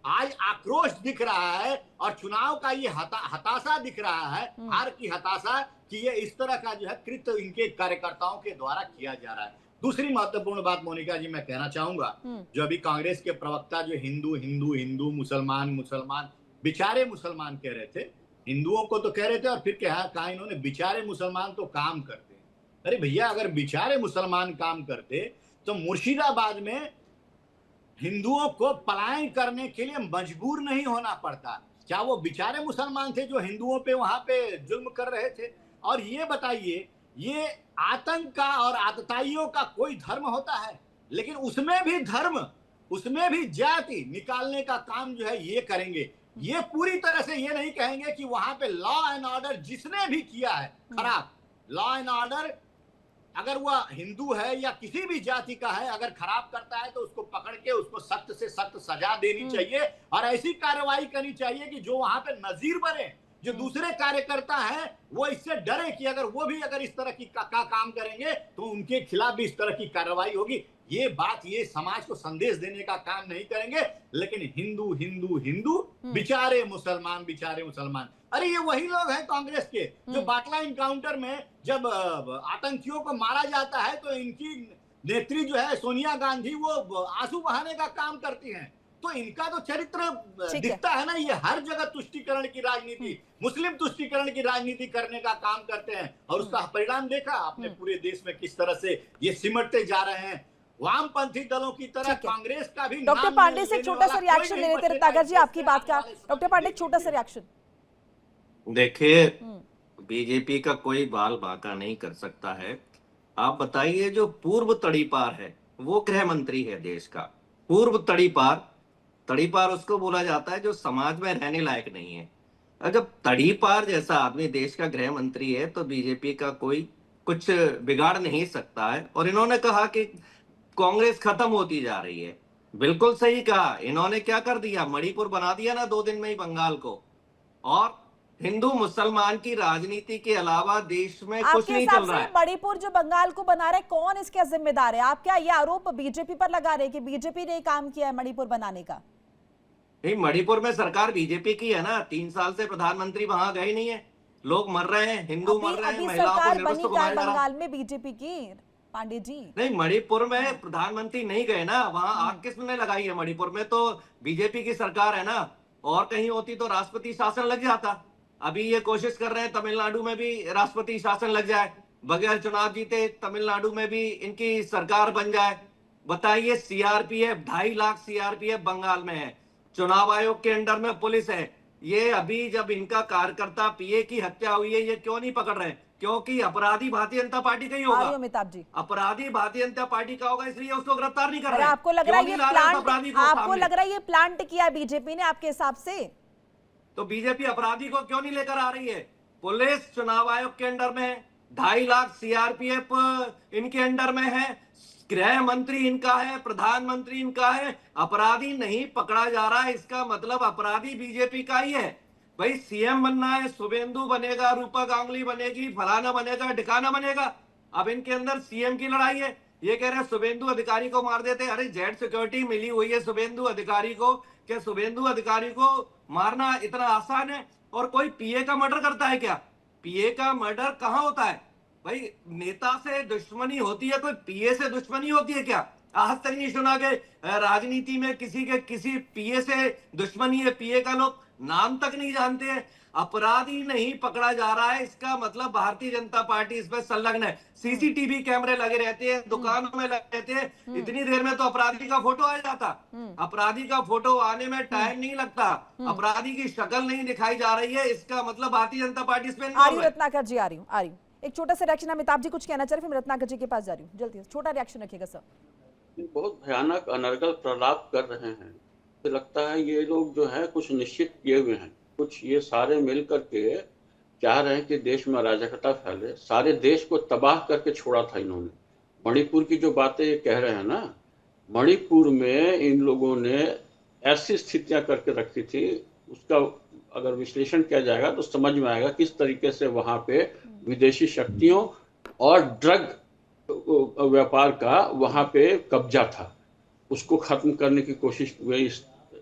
आज आक्रोश दिख रहा है और चुनाव का ये हताशा दिख रहा है, हार की हताशा, कि ये इस तरह का जो है कृत्य इनके कार्यकर्ताओं के द्वारा किया जा रहा है। दूसरी महत्वपूर्ण बात मोनिका जी मैं कहना चाहूंगा, जो अभी कांग्रेस के प्रवक्ता जो हिंदू मुसलमान बेचारे मुसलमान कह रहे थे, हिंदुओं को तो कह रहे थे और फिर कहा इन्होंने बेचारे मुसलमान तो काम करते हैं। अरे भैया, अगर बेचारे मुसलमान काम करते तो मुर्शिदाबाद में हिंदुओं को पलायन करने के लिए मजबूर नहीं होना पड़ता। क्या वो बेचारे मुसलमान थे जो हिंदुओं पे वहां पे जुल्म कर रहे थे? और ये बताइए, ये आतंक का और आतताइयों का कोई धर्म होता है? लेकिन उसमें भी धर्म, उसमें भी जाति निकालने का काम जो है ये करेंगे। ये पूरी तरह से ये नहीं कहेंगे कि वहां पे लॉ एंड ऑर्डर जिसने भी किया है खराब, लॉ एंड ऑर्डर अगर वह हिंदू है या किसी भी जाति का है, अगर खराब करता है तो उसको पकड़ के उसको सख्त से सख्त सजा देनी चाहिए और ऐसी कार्रवाई करनी चाहिए कि जो वहां पे नजीर बने, जो दूसरे कार्यकर्ता हैं वो इससे डरे कि अगर वो भी अगर इस तरह की काम करेंगे तो उनके खिलाफ भी इस तरह की कार्रवाई होगी। ये बात, ये समाज को संदेश देने का काम नहीं करेंगे, लेकिन हिंदू बेचारे मुसलमान। अरे ये वही लोग हैं कांग्रेस के जो बाटला इनकाउंटर में जब आतंकियों को मारा जाता है तो इनकी नेत्री जो है सोनिया गांधी वो आंसू बहाने का काम करती हैं। तो इनका तो चरित्र दिखता है ना, ये हर जगह तुष्टीकरण की राजनीति, मुस्लिम तुष्टीकरण की राजनीति करने का काम करते हैं और उसका परिणाम देखा आपने पूरे देश में किस तरह से ये सिमटते जा रहे हैं। वामपंथी दलों की तरह कांग्रेस का भी। डॉक्टर पांडे से छोटा सा रिएक्शन ले लेते रत्नाकर जी आपकी बात का। डॉक्टर पांडे, छोटा सा रिएक्शन। देखिए, बीजेपी का कोई बाल बांका नहीं कर सकता है। आप बताइए, जो पूर्व तड़ीपार है वो गृह मंत्री है देश का। पूर्व तड़ीपार उसको बोला जाता है जो समाज में रहने लायक नहीं है। और जब तड़ीपार जैसा आदमी देश का गृह मंत्री है तो बीजेपी का कोई कुछ बिगाड़ नहीं सकता है। और इन्होंने कहा कि कांग्रेस खत्म होती जा रही है। बिल्कुल सही कहा। इन्होंने क्या कर दिया, मणिपुर बना दिया ना 2 दिन में ही बंगाल को। और हिंदू मुसलमान की राजनीति के अलावा देश में कुछ आपके नहीं हिसाब चल रहा से है। मणिपुर जो बंगाल को बना रहा है, कौन इसका जिम्मेदार है? आप क्या ये आरोप बीजेपी पर लगा रहे हैं कि बीजेपी ने काम किया है मणिपुर बनाने का? नहीं, मणिपुर में सरकार बीजेपी की है ना, 3 साल से प्रधानमंत्री वहां गए नहीं है, लोग मर रहे हैं, हिंदू मर रहे हैं, अभी महिलाओं को सरकार निर्वस्त्र बनी क्या घुमाया जा रहा है। बंगाल में बीजेपी की, पांडे जी? नहीं, मणिपुर में प्रधानमंत्री नहीं गए ना, वहां आग किसने लगाई है? मणिपुर में तो बीजेपी की सरकार है ना, और कहीं होती तो राष्ट्रपति शासन लग जाता। अभी ये कोशिश कर रहे हैं तमिलनाडु में भी राष्ट्रपति शासन लग जाए, बगैर चुनाव जीते तमिलनाडु में भी इनकी सरकार बन जाए। बताइए, सीआरपीएफ 2.5 लाख सीआरपीएफ बंगाल में है, चुनाव आयोग के अंडर में पुलिस है। ये अभी जब इनका कार्यकर्ता पीए की हत्या हुई है, ये क्यों नहीं पकड़ रहे? क्योंकि अपराधी भारतीय जनता पार्टी का ही होगा। अमिताभ जी, अपराधी भारतीय जनता पार्टी का होगा, इसलिए उसको गिरफ्तार नहीं कर अरे रहे। आपको लग रहा है ये प्लांट, आपको सामने? लग रहा है ये प्लांट किया बीजेपी ने आपके हिसाब से? तो बीजेपी अपराधी को क्यों नहीं लेकर आ रही है? पुलिस चुनाव आयोग के अंडर में है, 2.5 लाख सीआरपीएफ इनके अंडर में है, गृह मंत्री इनका है, प्रधानमंत्री इनका है, अपराधी नहीं पकड़ा जा रहा है, इसका मतलब अपराधी बीजेपी का ही है। भाई सीएम बनना है, शुभेंदु बनेगा, रूपा गांगुली बनेगी, फलाना बनेगा, ढिकाना बनेगा। अब इनके अंदर सीएम की लड़ाई है। ये कह रहे हैं शुभेंदु अधिकारी को मार देते। अरे जेड सिक्योरिटी मिली हुई है शुभेंदु अधिकारी को, क्या शुभेंदु अधिकारी को मारना इतना आसान है? और कोई पीए का मर्डर करता है क्या? पीए का मर्डर कहां होता है? भाई नेता से दुश्मनी होती है, कोई पीए से दुश्मनी होती है क्या? आज तक नहीं सुना कि राजनीति में किसी के किसी पीए से दुश्मनी है। पीए का लोग नाम तक नहीं जानते हैं। अपराधी नहीं पकड़ा जा रहा है, इसका मतलब भारतीय जनता पार्टी इसमें संलग्न है। सीसीटीवी कैमरे लगे रहते हैं, दुकानों में लगे रहते हैं, इतनी देर में तो अपराधी का फोटो आ जाता। अपराधी का फोटो आने में टाइम नहीं लगता, अपराधी की शक्ल नहीं दिखाई जा रही है, इसका मतलब भारतीय जनता पार्टी इसमें आ रही हूं रत्नाकर जी, आ रही हूँ। एक छोटा सा रिएक्शन, अमिताभ जी कुछ कहना चाह रहे, फिर मैं रत्नाकर जी के पास जा रही हूँ। जल्दी छोटा रिएक्शन रखिएगा सर। बहुत भयानक अनर्गल प्रलाप कर रहे हैं। तो लगता है ये लोग जो है कुछ निश्चित किए हुए हैं, कुछ ये सारे मिल करके चाह रहे हैं कि देश में अराजकता फैले, सारे देश को तबाह करके छोड़ा था इन्होंने। मणिपुर की जो बातें ये कह रहे हैं ना, मणिपुर में इन लोगों ने ऐसी स्थितियां करके रखी थी, उसका अगर विश्लेषण किया जाएगा तो समझ में आएगा किस तरीके से वहां पे विदेशी शक्तियों और ड्रग व्यापार का वहां पे कब्जा था, उसको खत्म करने की कोशिश हुई।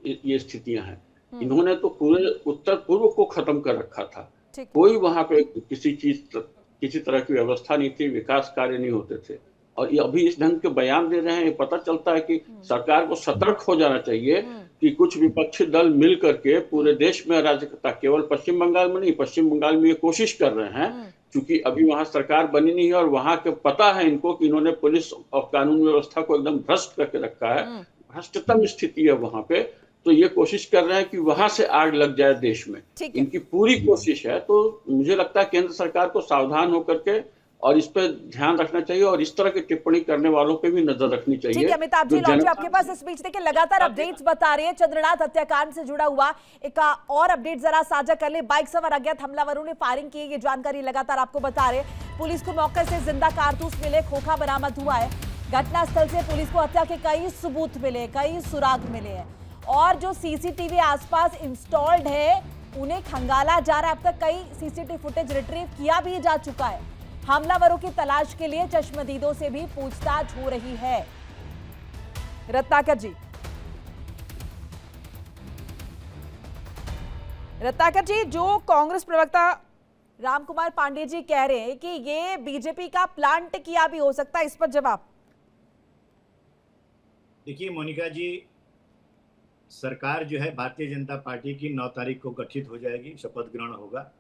ये स्थितियां हैं। इन्होंने तो पूरे उत्तर पूर्व को खत्म कर रखा था, कोई वहां पे किसी तरह की व्यवस्था नहीं थी, विकास कार्य नहीं होते थे। और ये अभी इस ढंग के बयान दे रहे हैं, ये पता चलता है कि सरकार को सतर्क हो जाना चाहिए कि कुछ विपक्षी दल मिल करके पूरे देश में अराजकता, केवल पश्चिम बंगाल में नहीं, पश्चिम बंगाल में ये कोशिश कर रहे हैं क्योंकि अभी वहां सरकार बनी नहीं है और वहां के पता है इनको कि इन्होंने पुलिस और कानून व्यवस्था को एकदम भ्रष्ट करके रखा है, भ्रष्टतम स्थिति है वहां पे। तो ये कोशिश कर रहे हैं कि वहां से आग लग जाए देश में, इनकी पूरी कोशिश है। तो मुझे लगता है केंद्र सरकार को सावधान होकर के और इस पर ध्यान रखना चाहिए और इस तरह की टिप्पणी करने वालों पे भी नजर रखनी चाहिए। ठीक है अमिताभ जी, लौट आपके पास। इस बीच देखिए लगातार अपडेट्स बता रहे हैं चंद्रनाथ हत्याकांड से जुड़ा हुआ एक और अपडेट जरा साझा कर ले। बाइक सवार अज्ञात हमलावरों ने फायरिंग की, ये जानकारी लगातार आपको बता रहे। पुलिस को मौके से जिंदा कारतूस मिले, खोखा बरामद हुआ है। घटनास्थल से पुलिस को हत्या के कई सबूत मिले, कई सुराग मिले हैं और जो सीसीटीवी आसपास इंस्टॉल्ड है उन्हें खंगाला जा रहा है। अब तक कई सीसीटीवी फुटेज रिट्रीव किया भी जा चुका है। हमलावरों की तलाश के लिए चश्मदीदों से भी पूछताछ हो रही है। रत्नाकर जी, जो कांग्रेस प्रवक्ता रामकुमार पांडे जी कह रहे हैं कि ये बीजेपी का प्लांट किया भी हो सकता है, इस पर जवाब। देखिए मोनिका जी, सरकार जो है भारतीय जनता पार्टी की 9 तारीख को गठित हो जाएगी, शपथ ग्रहण होगा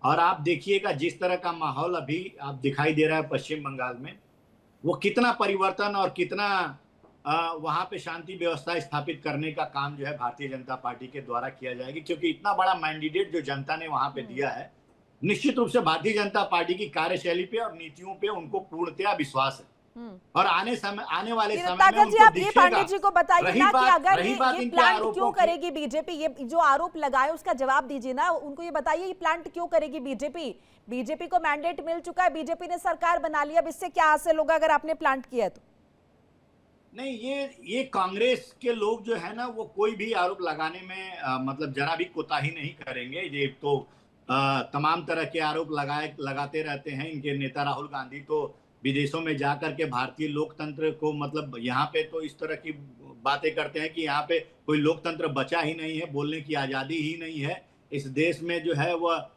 और आप देखिएगा जिस तरह का माहौल अभी आप दिखाई दे रहा है पश्चिम बंगाल में, वो कितना परिवर्तन और कितना वहां पे शांति व्यवस्था स्थापित करने का काम जो है भारतीय जनता पार्टी के द्वारा किया जाएगी। क्योंकि इतना बड़ा मैंडेट जो जनता ने वहां पे दिया है, निश्चित रूप से भारतीय जनता पार्टी की कार्यशैली पे और नीतियों पे उनको पूर्णतया विश्वास है और आने वाले समय में जी आप ये पांडे जी को बताइए ना कि अगर ये प्लांट क्यों करेगी बीजेपी, ये जो आरोप लगाए उसका जवाब दीजिए ना उनको। ये बताइए ये प्लांट क्यों करेगी बीजेपी? बीजेपी को मैंडेट मिल चुका है, बीजेपी ने सरकार बना लिया, अब इससे क्या हासिल होगा अगर आपने प्लांट किया तो? नहीं, ये कांग्रेस के लोग जो है ना, वो कोई भी आरोप लगाने में मतलब जरा भी कोताही नहीं करेंगे। ये तो तमाम तरह के आरोप लगाते रहते हैं। इनके नेता राहुल गांधी तो विदेशों में जाकर के भारतीय लोकतंत्र को, मतलब यहाँ पे तो इस तरह की बातें करते हैं कि यहाँ पे कोई लोकतंत्र बचा ही नहीं है, बोलने की आजादी ही नहीं है इस देश में, जो है वह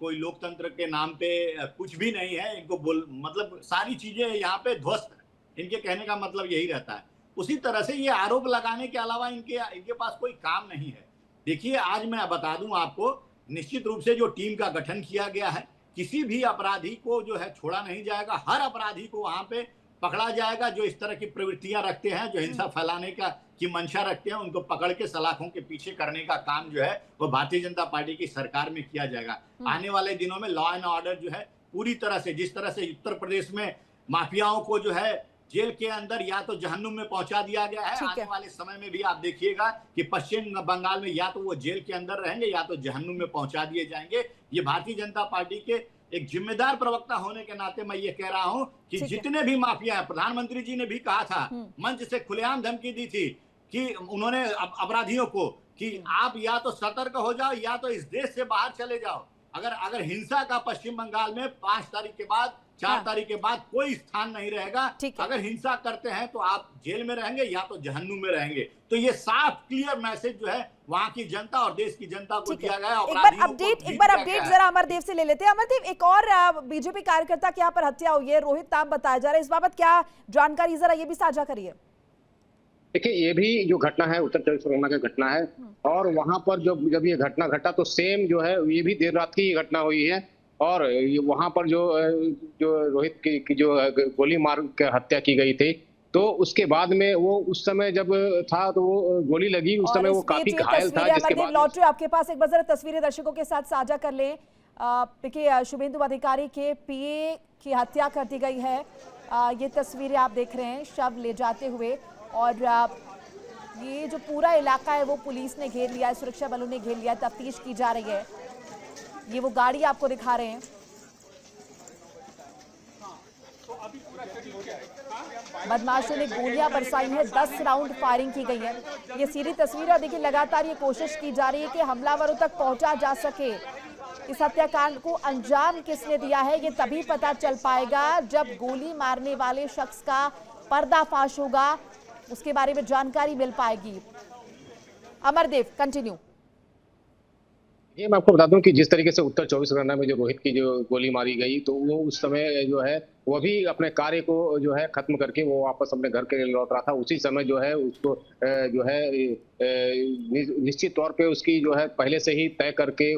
कोई लोकतंत्र के नाम पे कुछ भी नहीं है। इनको मतलब सारी चीजें यहाँ पे ध्वस्त है। इनके कहने का मतलब यही रहता है। उसी तरह से ये आरोप लगाने के अलावा इनके पास कोई काम नहीं है। देखिए, आज मैं बता दूं आपको, निश्चित रूप से जो टीम का गठन किया गया है, किसी भी अपराधी को जो है छोड़ा नहीं जाएगा। हर अपराधी को वहां पे पकड़ा जाएगा जो इस तरह की प्रवृत्तियां रखते हैं, जो हिंसा फैलाने की मंशा रखते हैं। उनको पकड़ के सलाखों के पीछे करने का काम जो है वो भारतीय जनता पार्टी की सरकार में किया जाएगा। आने वाले दिनों में लॉ एंड ऑर्डर जो है पूरी तरह से, जिस तरह से उत्तर प्रदेश में माफियाओं को जो है जेल के अंदर या तो जहन्नुम में पहुंचा दिया गया है, आने वाले समय में भी आप देखिएगा कि पश्चिम बंगाल में या तो वो जेल के अंदर रहेंगे या तो जहन्नुम में पहुंचा दिए जाएंगे। ये भारतीय जनता पार्टी के एक जिम्मेदार प्रवक्ता होने के नाते मैं ये कह रहा हूं कि जितने भी माफिया हैं, प्रधानमंत्री जी ने भी कहा था, मंच से खुलेआम धमकी दी थी कि उन्होंने अपराधियों को कि आप या तो सतर्क हो जाओ या तो इस देश से बाहर चले जाओ। अगर हिंसा का पश्चिम बंगाल में 5 तारीख के बाद, 4 तारीख के बाद कोई स्थान नहीं रहेगा। अगर हिंसा करते हैं तो आप जेल में रहेंगे या तो जहन्नुम में रहेंगे। तो ये साफ क्लियर मैसेज जो है वहां की जनता और देश की जनता को दिया गया है। एक बार अपडेट जरा अमरदेव से ले लेते हैं। अमरदेव, एक और बीजेपी कार्यकर्ता के यहाँ पर हत्या हुई है, रोहित नाम बताया जा रहा है, इस बाबत क्या जानकारी, जरा ये भी साझा करिए। देखिए, ये भी जो घटना है उत्तर चौबीस परगना की घटना है, और वहां पर जब ये घटना घटा तो सेम जो है ये भी देर रात की घटना हुई है। और वहां पर जो रोहित की जो गोली मार कर हत्या की गई थी, तो उसके बाद में वो उस समय जब था तो वो गोली लगी, उस समय वो काफी घायल था। जिसके बाद लौट रहे आपके पास, एक बार जरा तस्वीरें दर्शकों के साथ साझा कर लें। देखिए, शुभेंदु अधिकारी के पीए की हत्या कर दी गई है। ये तस्वीरें आप देख रहे हैं, शव ले जाते हुए, और ये जो पूरा इलाका है वो पुलिस ने घेर लिया है, सुरक्षा बलों ने घेर लिया है, तफ्तीश की जा रही है। ये वो गाड़ी आपको दिखा रहे हैं। बदमाशों ने गोलियां बरसाई हैं, 10 राउंड फायरिंग की गई है। ये सीधी तस्वीर है। देखिए, लगातार ये कोशिश की जा रही है कि हमलावरों तक पहुंचा जा सके। इस हत्याकांड को अंजाम किसने दिया है ये तभी पता चल पाएगा जब गोली मारने वाले शख्स का पर्दाफाश होगा, उसके बारे में जानकारी मिल पाएगी। अमरदेव, कंटिन्यू। ये मैं आपको बता दूं कि जिस तरीके से उत्तर चौबीस परगना में जो रोहित की जो गोली मारी गई, तो वो उस समय जो है वो भी अपने कार्य को जो है खत्म करके वो वापस अपने घर के लिए लौट रहा था। उसी समय जो है उसको जो है निश्चित तौर पे उसकी जो है पहले से ही तय करके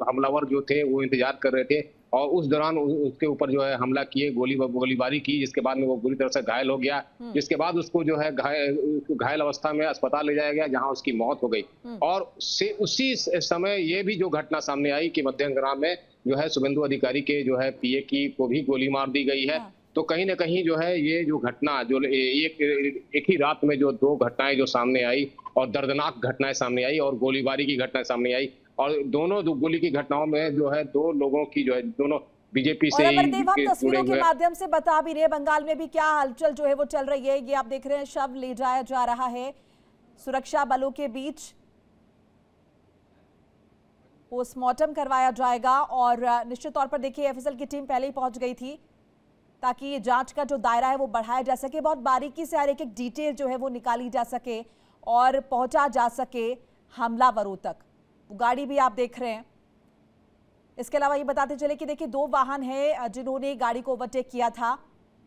हमलावर जो थे वो इंतजार कर रहे थे, और उस दौरान उसके ऊपर जो है हमला किए, गोलीबारी की, जिसके बाद में वो बुरी तरह से घायल हो गया। जिसके बाद उसको जो है घायल अवस्था में अस्पताल ले जाया गया, जहां उसकी मौत हो गई। और उसी समय ये भी जो घटना सामने आई कि मध्यंग्राम में जो है शुभेंदु अधिकारी के जो है पीए की को भी गोली मार दी गई है। तो कहीं ना कहीं जो है ये जो घटना जो एक ही रात में जो 2 घटनाएं जो सामने आई, और दर्दनाक घटनाएं सामने आई, और गोलीबारी की घटनाएं सामने आई, और दोनों गोली की घटनाओं में जो है 2 लोगों की जो है दोनों बीजेपी से ही तस्वीरों के माध्यम से बता भी रहे, बंगाल में भी क्या हलचल जो है वो चल रही है। ये आप देख रहे हैं, शव ले जाया जा रहा है सुरक्षा बलों के बीच, पोस्टमार्टम करवाया जाएगा। और निश्चित तौर पर देखिए, एफएसएल की टीम पहले ही पहुंच गई थी ताकि ये जांच का जो दायरा है वो बढ़ाया जा सके, बहुत बारीकी से हर एक डिटेल जो है वो निकाली जा सके और पहुंचा जा सके हमलावरों तक। वो गाड़ी भी आप देख रहे हैं। इसके अलावा ये बताते चले कि देखिए 2 वाहन हैं जिन्होंने गाड़ी को ओवरटेक किया था,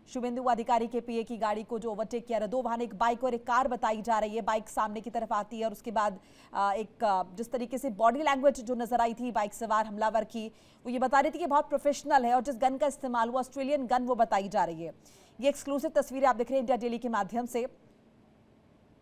शुभेंदु अधिकारी के पीए की गाड़ी को जो ओवरटेक किया था। 2 वाहन, एक बाइक और एक कार बताई जा रही है। बाइक सामने की तरफ आती है और उसके बाद एक जिस तरीके से बॉडी लैंग्वेज जो नजर आई थी बाइक सवार हमलावर की, वो ये बता रही थी कि बहुत प्रोफेशनल है, और जिस गन का इस्तेमाल हुआ ऑस्ट्रेलियन गन वो बताई जा रही है। ये एक्सक्लूसिव तस्वीरें आप देख रहे हैं इंडिया डेली के माध्यम से।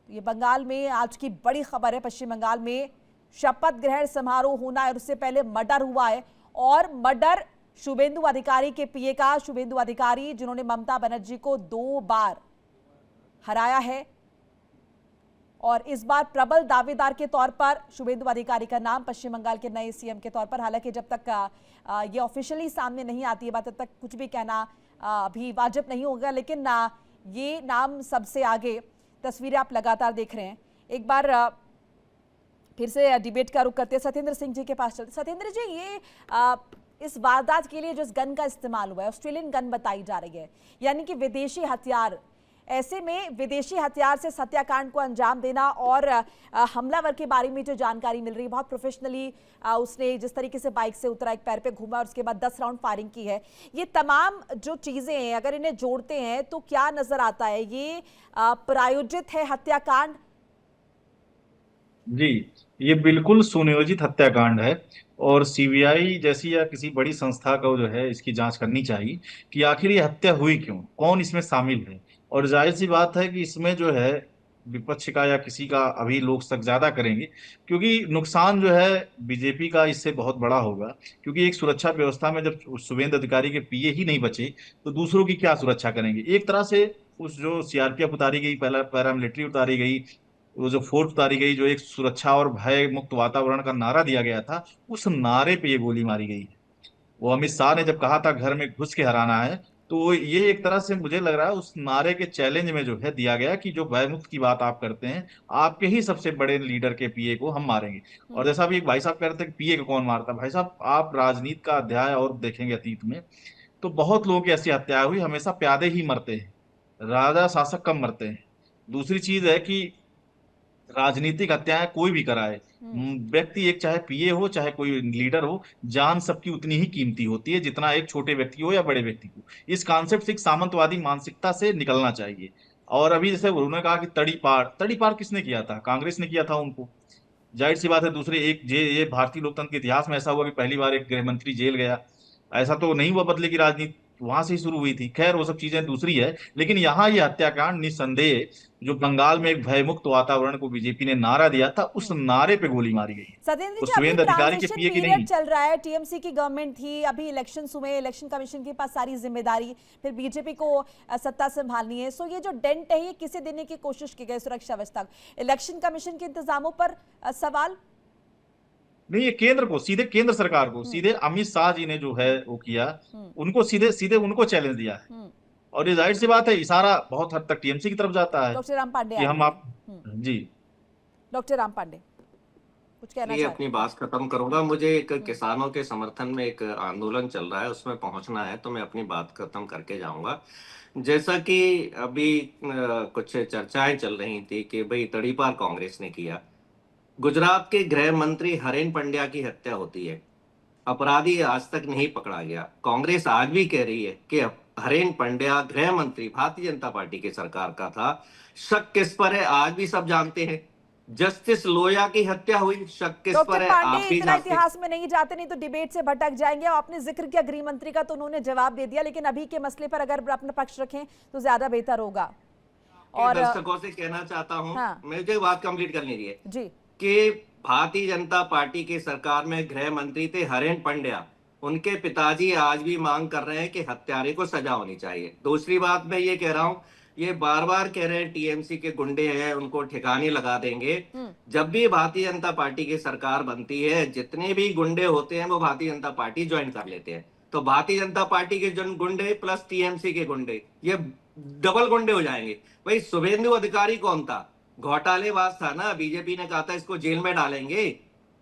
ये बंगाल में आज की बड़ी खबर है। पश्चिम बंगाल में शपथ ग्रहण समारोह होना है और उससे पहले मर्डर हुआ है, और मर्डर शुभेंदु अधिकारी के पीए का। शुभेंदु अधिकारी जिन्होंने ममता बनर्जी को 2 बार हराया है, और इस बार प्रबल दावेदार के तौर पर शुभेंदु अधिकारी का नाम पश्चिम बंगाल के नए सीएम के तौर पर। हालांकि जब तक ये ऑफिशियली सामने नहीं आती है बात, तब तक कुछ भी कहना अभी वाजिब नहीं होगा, लेकिन ये नाम सबसे आगे। तस्वीरें आप लगातार देख रहे हैं। एक बार फिर से डिबेट का रुख करते हैं, सत्येंद्र सिंह जी के पास चलते। सत्येंद्र जी, ये इस वारदात के लिए जो इस गन का इस्तेमाल हुआ है ऑस्ट्रेलियन गन बताई जा रही है, यानी कि विदेशी हथियार। ऐसे में विदेशी हथियार से हत्याकांड को अंजाम देना और हमलावर के बारे में जो जानकारी मिल रही है, बहुत प्रोफेशनली उसने जिस तरीके से बाइक से उतरा, एक पैर पे घूमा और उसके बाद 10 राउंड फायरिंग की है। ये तमाम जो चीजें हैं, अगर इन्हें जोड़ते हैं तो क्या नजर आता है? ये प्रायोजित है हत्याकांड? जी, ये बिल्कुल सुनियोजित हत्याकांड है और सीबीआई जैसी या किसी बड़ी संस्था को जो है इसकी जांच करनी चाहिए कि आखिर ये हत्या हुई क्यों, कौन इसमें शामिल है। और जाहिर सी बात है कि इसमें जो है विपक्ष का या किसी का अभी लोग सख्त ज्यादा करेंगे, क्योंकि नुकसान जो है बीजेपी का इससे बहुत बड़ा होगा। क्योंकि एक सुरक्षा व्यवस्था में जब शुभेंदु अधिकारी के पीए ही नहीं बचे तो दूसरों की क्या सुरक्षा करेंगे। एक तरह से उस जो सीआरपीएफ उतारी गई, पहला पैरामिलिट्री उतारी गई, वो जो फोर्स उतारी गई, जो एक सुरक्षा और भय मुक्त वातावरण का नारा दिया गया था, उस नारे पे ये गोली मारी गई है। वो अमित शाह ने जब कहा था घर में घुस के हराना है, तो ये एक तरह से मुझे लग रहा है उस नारे के चैलेंज में जो है दिया गया कि जो भय मुक्त की बात आप करते हैं, आपके ही सबसे बड़े लीडर के पीए को हम मारेंगे। और जैसा भी एक भाई साहब कह रहे थे कि पीए को कौन मारता, भाई साहब आप राजनीति का अध्याय और देखेंगे अतीत में तो बहुत लोगों की ऐसी हत्या हुई, हमेशा प्यादे ही मरते हैं, राजा शासक कम मरते हैं। दूसरी चीज है कि राजनीतिक हत्याएं कोई भी कराए, व्यक्ति एक चाहे पीए हो चाहे कोई लीडर हो, जान सबकी उतनी ही कीमती होती है जितना एक छोटे व्यक्ति हो या बड़े व्यक्ति को। इस कॉन्सेप्ट से, एक सामंतवादी मानसिकता से निकलना चाहिए। और अभी जैसे उन्होंने कहा कि तड़ीपार किसने किया था? कांग्रेस ने किया था उनको। जाहिर सी बात है। दूसरे एक ये भारतीय लोकतंत्र के इतिहास में ऐसा हुआ कि पहली बार एक गृह मंत्री जेल गया। ऐसा तो नहीं हुआ, बदले की राजनीति वहां से ही शुरू हुई थी। खैर वो सब चीजें दूसरी है, लेकिन यहाँ ये हत्याकांड निस्संदेह जो बंगाल में एक भयमुक्त वातावरण को बीजेपी ने नारा दिया था, उस नारे पे गोली मारी गई। सत्येंद्र तो जी, अभी शुभेंदु अधिकारी के ट्रांजिशन पीए की पीरियड नहीं। चल रहा है, टीएमसी की गवर्नमेंट थी, अभी इलेक्शन हुए, इलेक्शन कमीशन के पास सारी जिम्मेदारी, फिर बीजेपी को सत्ता संभालनी है। सो ये जो डेंट है ये किसे देने की कोशिश की गई सुरक्षा व्यवस्था? इलेक्शन कमीशन के इंतजामों पर सवाल नहीं, ये केंद्र को, सीधे केंद्र सरकार को, सीधे अमित शाह जी ने जो है वो किया, उनको सीधे सीधे उनको चैलेंज दिया है। और ये जाहिर सी बात है, इशारा बहुत हद तक टीएमसी की तरफ जाता है डॉक्टर राम पांडे कि हम आप जी। डॉक्टर राम पांडे कुछ कहना ये चाहते अपनी बात खत्म करूंगा। मुझे एक किसानों के समर्थन में एक आंदोलन चल रहा है, उसमें पहुंचना है, तो मैं अपनी बात खत्म करके जाऊंगा। जैसा कि अभी कुछ चर्चाएं चल रही थी कि भाई तड़ीपार कांग्रेस ने किया। गुजरात के गृह मंत्री हरेन पंड्या की हत्या होती है, अपराधी आज तक नहीं पकड़ा गया। कांग्रेस आज भी कह रही है कि हरेन पंड्या गृह मंत्री भारतीय जनता पार्टी की सरकार का था। शक किस पर है आज भी सब जानते हैं। जस्टिस लोया की हत्या हुई, शक किस पर डॉक्टर है पांडे आप भी इतना जानते हैं। इतिहास में नहीं जाते, नहीं तो डिबेट से भटक जाएंगे। आपने जिक्र किया गृह मंत्री का, तो उन्होंने जवाब दे दिया, लेकिन अभी के मसले पर अगर अपना पक्ष रखें तो ज्यादा बेहतर होगा। और दर्शकों से कहना चाहता हूं, हाँ। मुझे बात कंप्लीट करनी चाहिए जी कि भारतीय जनता पार्टी की सरकार में गृह मंत्री थे हरेन पंड्या। उनके पिताजी आज भी मांग कर रहे हैं कि हत्यारे को सजा होनी चाहिए। दूसरी बात मैं ये कह रहा हूं, ये बार बार कह रहे हैं टीएमसी के गुंडे हैं, उनको ठिकाने लगा देंगे। जब भी भारतीय जनता पार्टी की सरकार बनती है, जितने भी गुंडे होते हैं वो भारतीय जनता पार्टी ज्वाइन कर लेते हैं। तो भारतीय जनता पार्टी के जो गुंडे प्लस टीएमसी के गुंडे, ये डबल गुंडे हो जाएंगे। भाई शुभेंदु अधिकारी कौन था? घोटालेबाज था ना। बीजेपी ने कहा था इसको जेल में डालेंगे,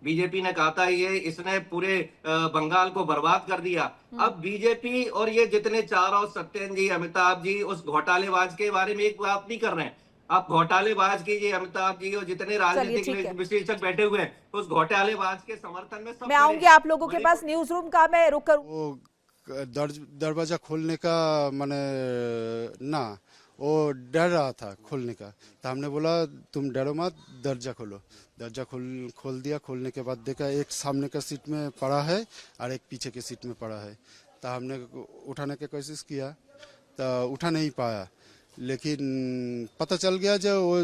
बीजेपी ने कहा था ये इसने पूरे बंगाल को बर्बाद कर दिया। अब बीजेपी और ये जितने चार और सत्येंद्र जी, अमिताभ जी उस घोटालेबाज के बारे में एक बात नहीं कर रहे हैं। आप घोटालेबाज कीजिए, अमिताभ जी और जितने राजनीतिक विश्लेषक बैठे हुए हैं, तो उस घोटालेबाज के समर्थन में सब। मैं आऊंगी आप लोगों के पास। न्यूज रूम का मैं रुक करूं। वो दरवाजा खोलने का माने ना, वो डर रहा था खोलने का, तो हमने बोला तुम डरो मत, दरवाजा खोलो। दरवाजा खोल दिया। खोलने के बाद देखा एक सामने का सीट में पड़ा है और एक पीछे के सीट में पड़ा है। तो हमने उठाने की कोशिश किया तो उठा नहीं पाया, लेकिन पता चल गया जो वो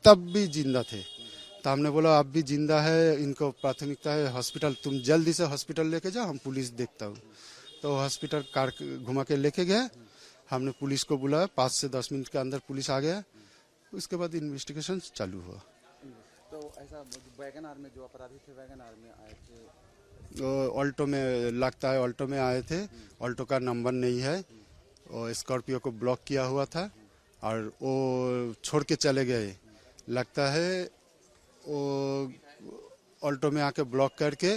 तब भी जिंदा थे। तो हमने बोला अब भी जिंदा है, इनको प्राथमिकता है हॉस्पिटल, तुम जल्दी से हॉस्पिटल लेके जाओ, हम पुलिस देखता हूँ। तो हॉस्पिटल कार घुमा के लेके गए। हमने पुलिस को बुलाया, 5 से 10 मिनट के अंदर पुलिस आ गया। उसके बाद इन्वेस्टिगेशन चालू हुआ। तो ऐसा वैगन आर में जो अपराधी थे, वैगन आर में आए थे, तो ऑल्टो में लगता है, ऑल्टो में आए थे। ऑल्टो का नंबर नहीं है और स्कॉर्पियो को ब्लॉक किया हुआ था और वो छोड़ के चले गए। लगता है वो ऑल्टो में आके ब्लॉक करके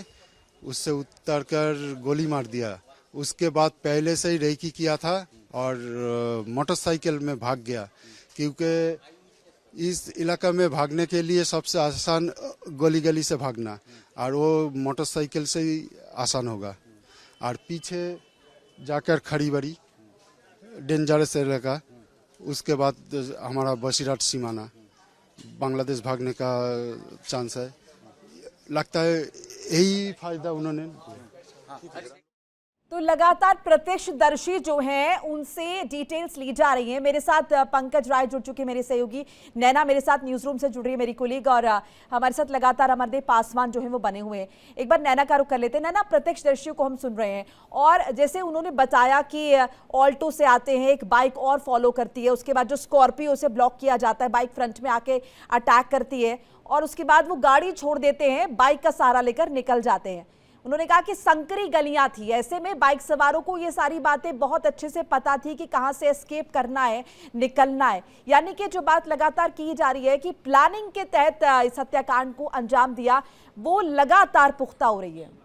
उससे उतर कर गोली मार दिया। उसके बाद पहले से ही रेकी किया था और मोटरसाइकिल में भाग गया, क्योंकि इस इलाका में भागने के लिए सबसे आसान गली गली से भागना, और वो मोटरसाइकिल से ही आसान होगा। और पीछे जाकर खड़ी बड़ी डेंजरस इलाका, उसके बाद हमारा बसीराट सीमाना, बांग्लादेश भागने का चांस है। लगता है यही फायदा उन्होंने। तो लगातार प्रत्यक्षदर्शी जो हैं उनसे डिटेल्स ली जा रही हैं। मेरे साथ पंकज राय जुड़ चुके, मेरे सहयोगी नैना मेरे साथ न्यूज रूम से जुड़ रही है, मेरी कोलीग, और हमारे साथ लगातार अमरदेव पासवान जो है वो बने हुए हैं। एक बार नैना का रुख कर लेते हैं। नैना, प्रत्यक्षदर्शियों को हम सुन रहे हैं और जैसे उन्होंने बताया कि ऑल्टो से आते हैं, एक बाइक और फॉलो करती है, उसके बाद जो स्कॉर्पियो से ब्लॉक किया जाता है, बाइक फ्रंट में आके अटैक करती है और उसके बाद वो गाड़ी छोड़ देते हैं, बाइक का सहारा लेकर निकल जाते हैं। उन्होंने कहा कि संकरी गलियां थी, ऐसे में बाइक सवारों को ये सारी बातें बहुत अच्छे से पता थी कि कहां से एस्केप करना है, निकलना है। यानी कि जो बात लगातार की जा रही है कि प्लानिंग के तहत इस हत्याकांड को अंजाम दिया, वो लगातार पुख्ता हो रही है।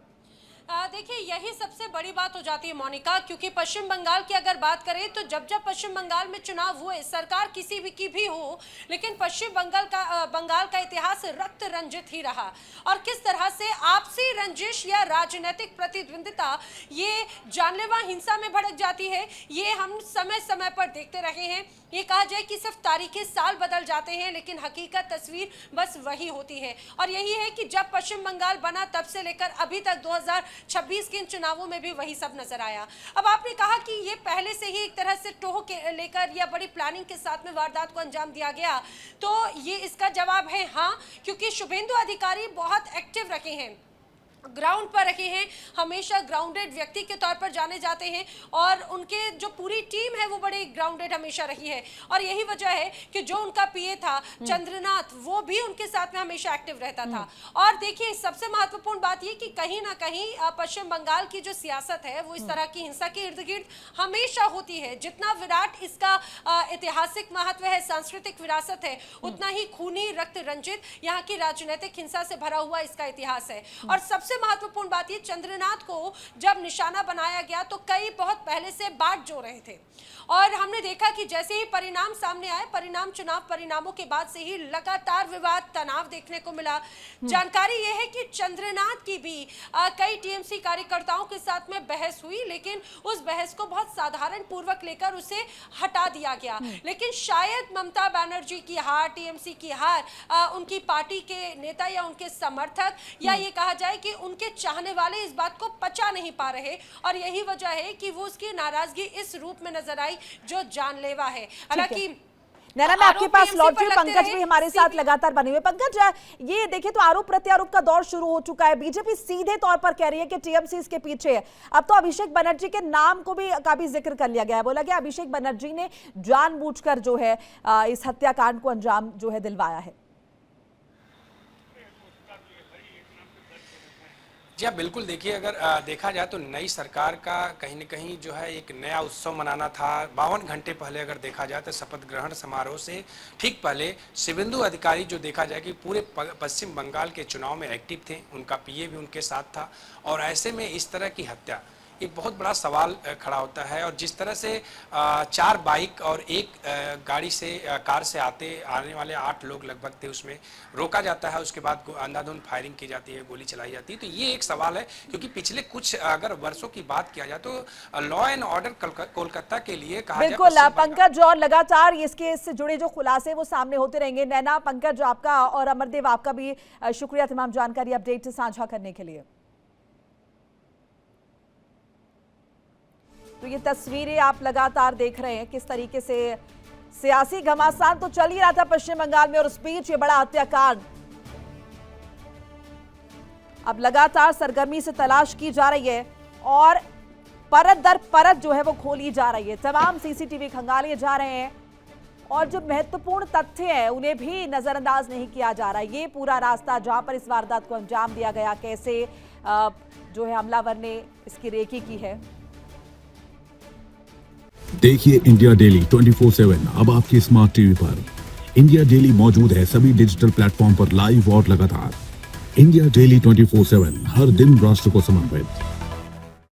देखिए, यही सबसे बड़ी बात हो जाती है मोनिका, क्योंकि पश्चिम बंगाल की अगर बात करें तो जब जब पश्चिम बंगाल में चुनाव हुए, सरकार किसी भी की भी हो, लेकिन पश्चिम बंगाल का इतिहास रक्त रंजित ही रहा। और किस तरह से आपसी रंजिश या राजनीतिक प्रतिद्वंदिता ये जानलेवा हिंसा में भड़क जाती है, ये हम समय समय पर देखते रहे हैं। ये कहा जाए कि सिर्फ तारीखें साल बदल जाते हैं, लेकिन हकीकत तस्वीर बस वही होती है। और यही है कि जब पश्चिम बंगाल बना तब से लेकर अभी तक 2026 के इन चुनावों में भी वही सब नजर आया। अब आपने कहा कि ये पहले से ही एक तरह से टोह के लेकर या बड़ी प्लानिंग के साथ में वारदात को अंजाम दिया गया, तो ये इसका जवाब है हाँ, क्योंकि शुभेंदु अधिकारी बहुत एक्टिव रखे हैं, ग्राउंड पर रखे हैं, हमेशा ग्राउंडेड व्यक्ति के तौर पर जाने जाते हैं और उनके जो पूरी टीम है वो बड़े ग्राउंडेड हमेशा रही है। और यही वजह है कि जो उनका पीए था चंद्रनाथ, वो भी उनके साथ में हमेशा एक्टिव रहता था। और देखिए, सबसे महत्वपूर्ण बात ये कि कहीं ना कहीं पश्चिम बंगाल की जो सियासत है वो इस तरह की हिंसा के इर्द गिर्द हमेशा होती है। जितना विराट इसका ऐतिहासिक महत्व है, सांस्कृतिक विरासत है, उतना ही खूनी, रक्त रंजित, यहाँ की राजनीतिक हिंसा से भरा हुआ इसका इतिहास है। और सबसे महत्वपूर्ण बात ये, चंद्रनाथ को जब निशाना बनाया गया तो कई बहुत पहले से बाट जो रहे थे, और हमने देखा कि जैसे ही परिणाम सामने आए, चुनाव परिणामों के बाद से ही लगातार विवाद, तनाव देखने को मिला। जानकारी यह है कि चंद्रनाथ की भी कई टीएमसी कार्यकर्ताओं के साथ में बहस हुई, लेकिन उस बहस को बहुत साधारण पूर्वक लेकर उसे हटा दिया गया। लेकिन शायद ममता बनर्जी की हार, टीएमसी की हार, उनकी पार्टी के नेता या उनके समर्थक या ये कहा जाए कि उनके चाहने वाले इस बात को पचा नहीं पा रहे, और यही वजह है कि वो उसकी नाराजगी इस रूप में नजर आई जो जानलेवा है। हालांकि नैना, मैं आपके पास लौट रही हूं, पंकज भी हमारे साथ लगातार बने हुए। पंकज, ये देखिए तो आरोप प्रत्यारोप का दौर शुरू हो चुका है। बीजेपी सीधे तौर पर कह रही है कि टीएमसी इसके पीछे है। अब तो अभिषेक बनर्जी के नाम को भी काफी जिक्र कर लिया गया है, बोला गया अभिषेक बनर्जी ने जानबूझकर जो है इस हत्याकांड को अंजाम जो है दिलवाया है। जी हाँ, बिल्कुल। देखिए, अगर देखा जाए तो नई सरकार का कहीं न कहीं जो है एक नया उत्सव मनाना था। 52 घंटे पहले अगर देखा जाए तो शपथ ग्रहण समारोह से ठीक पहले शुभेंदु अधिकारी जो देखा जाए कि पूरे पश्चिम बंगाल के चुनाव में एक्टिव थे, उनका पीए भी उनके साथ था, और ऐसे में इस तरह की हत्या एक बहुत बड़ा सवाल खड़ा होता है। और जिस तरह से 4 बाइक और एक गाड़ी से, कार से आने वाले 8 लोग लगभग थे, उसमें रोका जाता है, उसके बाद अंधाधुंध फायरिंग की जाती है, गोली चलाई जाती है, तो ये एक सवाल है। क्योंकि पिछले कुछ अगर वर्षों की बात किया जाए तो लॉ एंड ऑर्डर कोलकाता के लिए कहा जाए। बिल्कुल पंकज, और लगातार इसके इससे जुड़े जो खुलासे वो सामने होते रहेंगे। नैना, पंकज आपका और अमरदेव आपका भी शुक्रिया तमाम जानकारी अपडेट साझा करने के लिए। तो ये तस्वीरें आप लगातार देख रहे हैं किस तरीके से सियासी घमासान तो चल ही रहा था पश्चिम बंगाल में, और उस बीच ये बड़ा हत्याकांड अब लगातार सरगर्मी से तलाश की जा रही है और परत दर परत जो है वो खोली जा रही है। तमाम सीसीटीवी खंगाले जा रहे हैं और जो महत्वपूर्ण तथ्य हैं उन्हें भी नजरअंदाज नहीं किया जा रहा है। ये पूरा रास्ता जहां पर इस वारदात को अंजाम दिया गया, कैसे जो है हमलावर ने इसकी रेकी की है, देखिए इंडिया डेली 24/7 अब आपके स्मार्ट टीवी पर। इंडिया डेली मौजूद है सभी डिजिटल प्लेटफॉर्म पर लाइव और लगातार। इंडिया डेली 24/7 हर दिन राष्ट्र को समर्पित।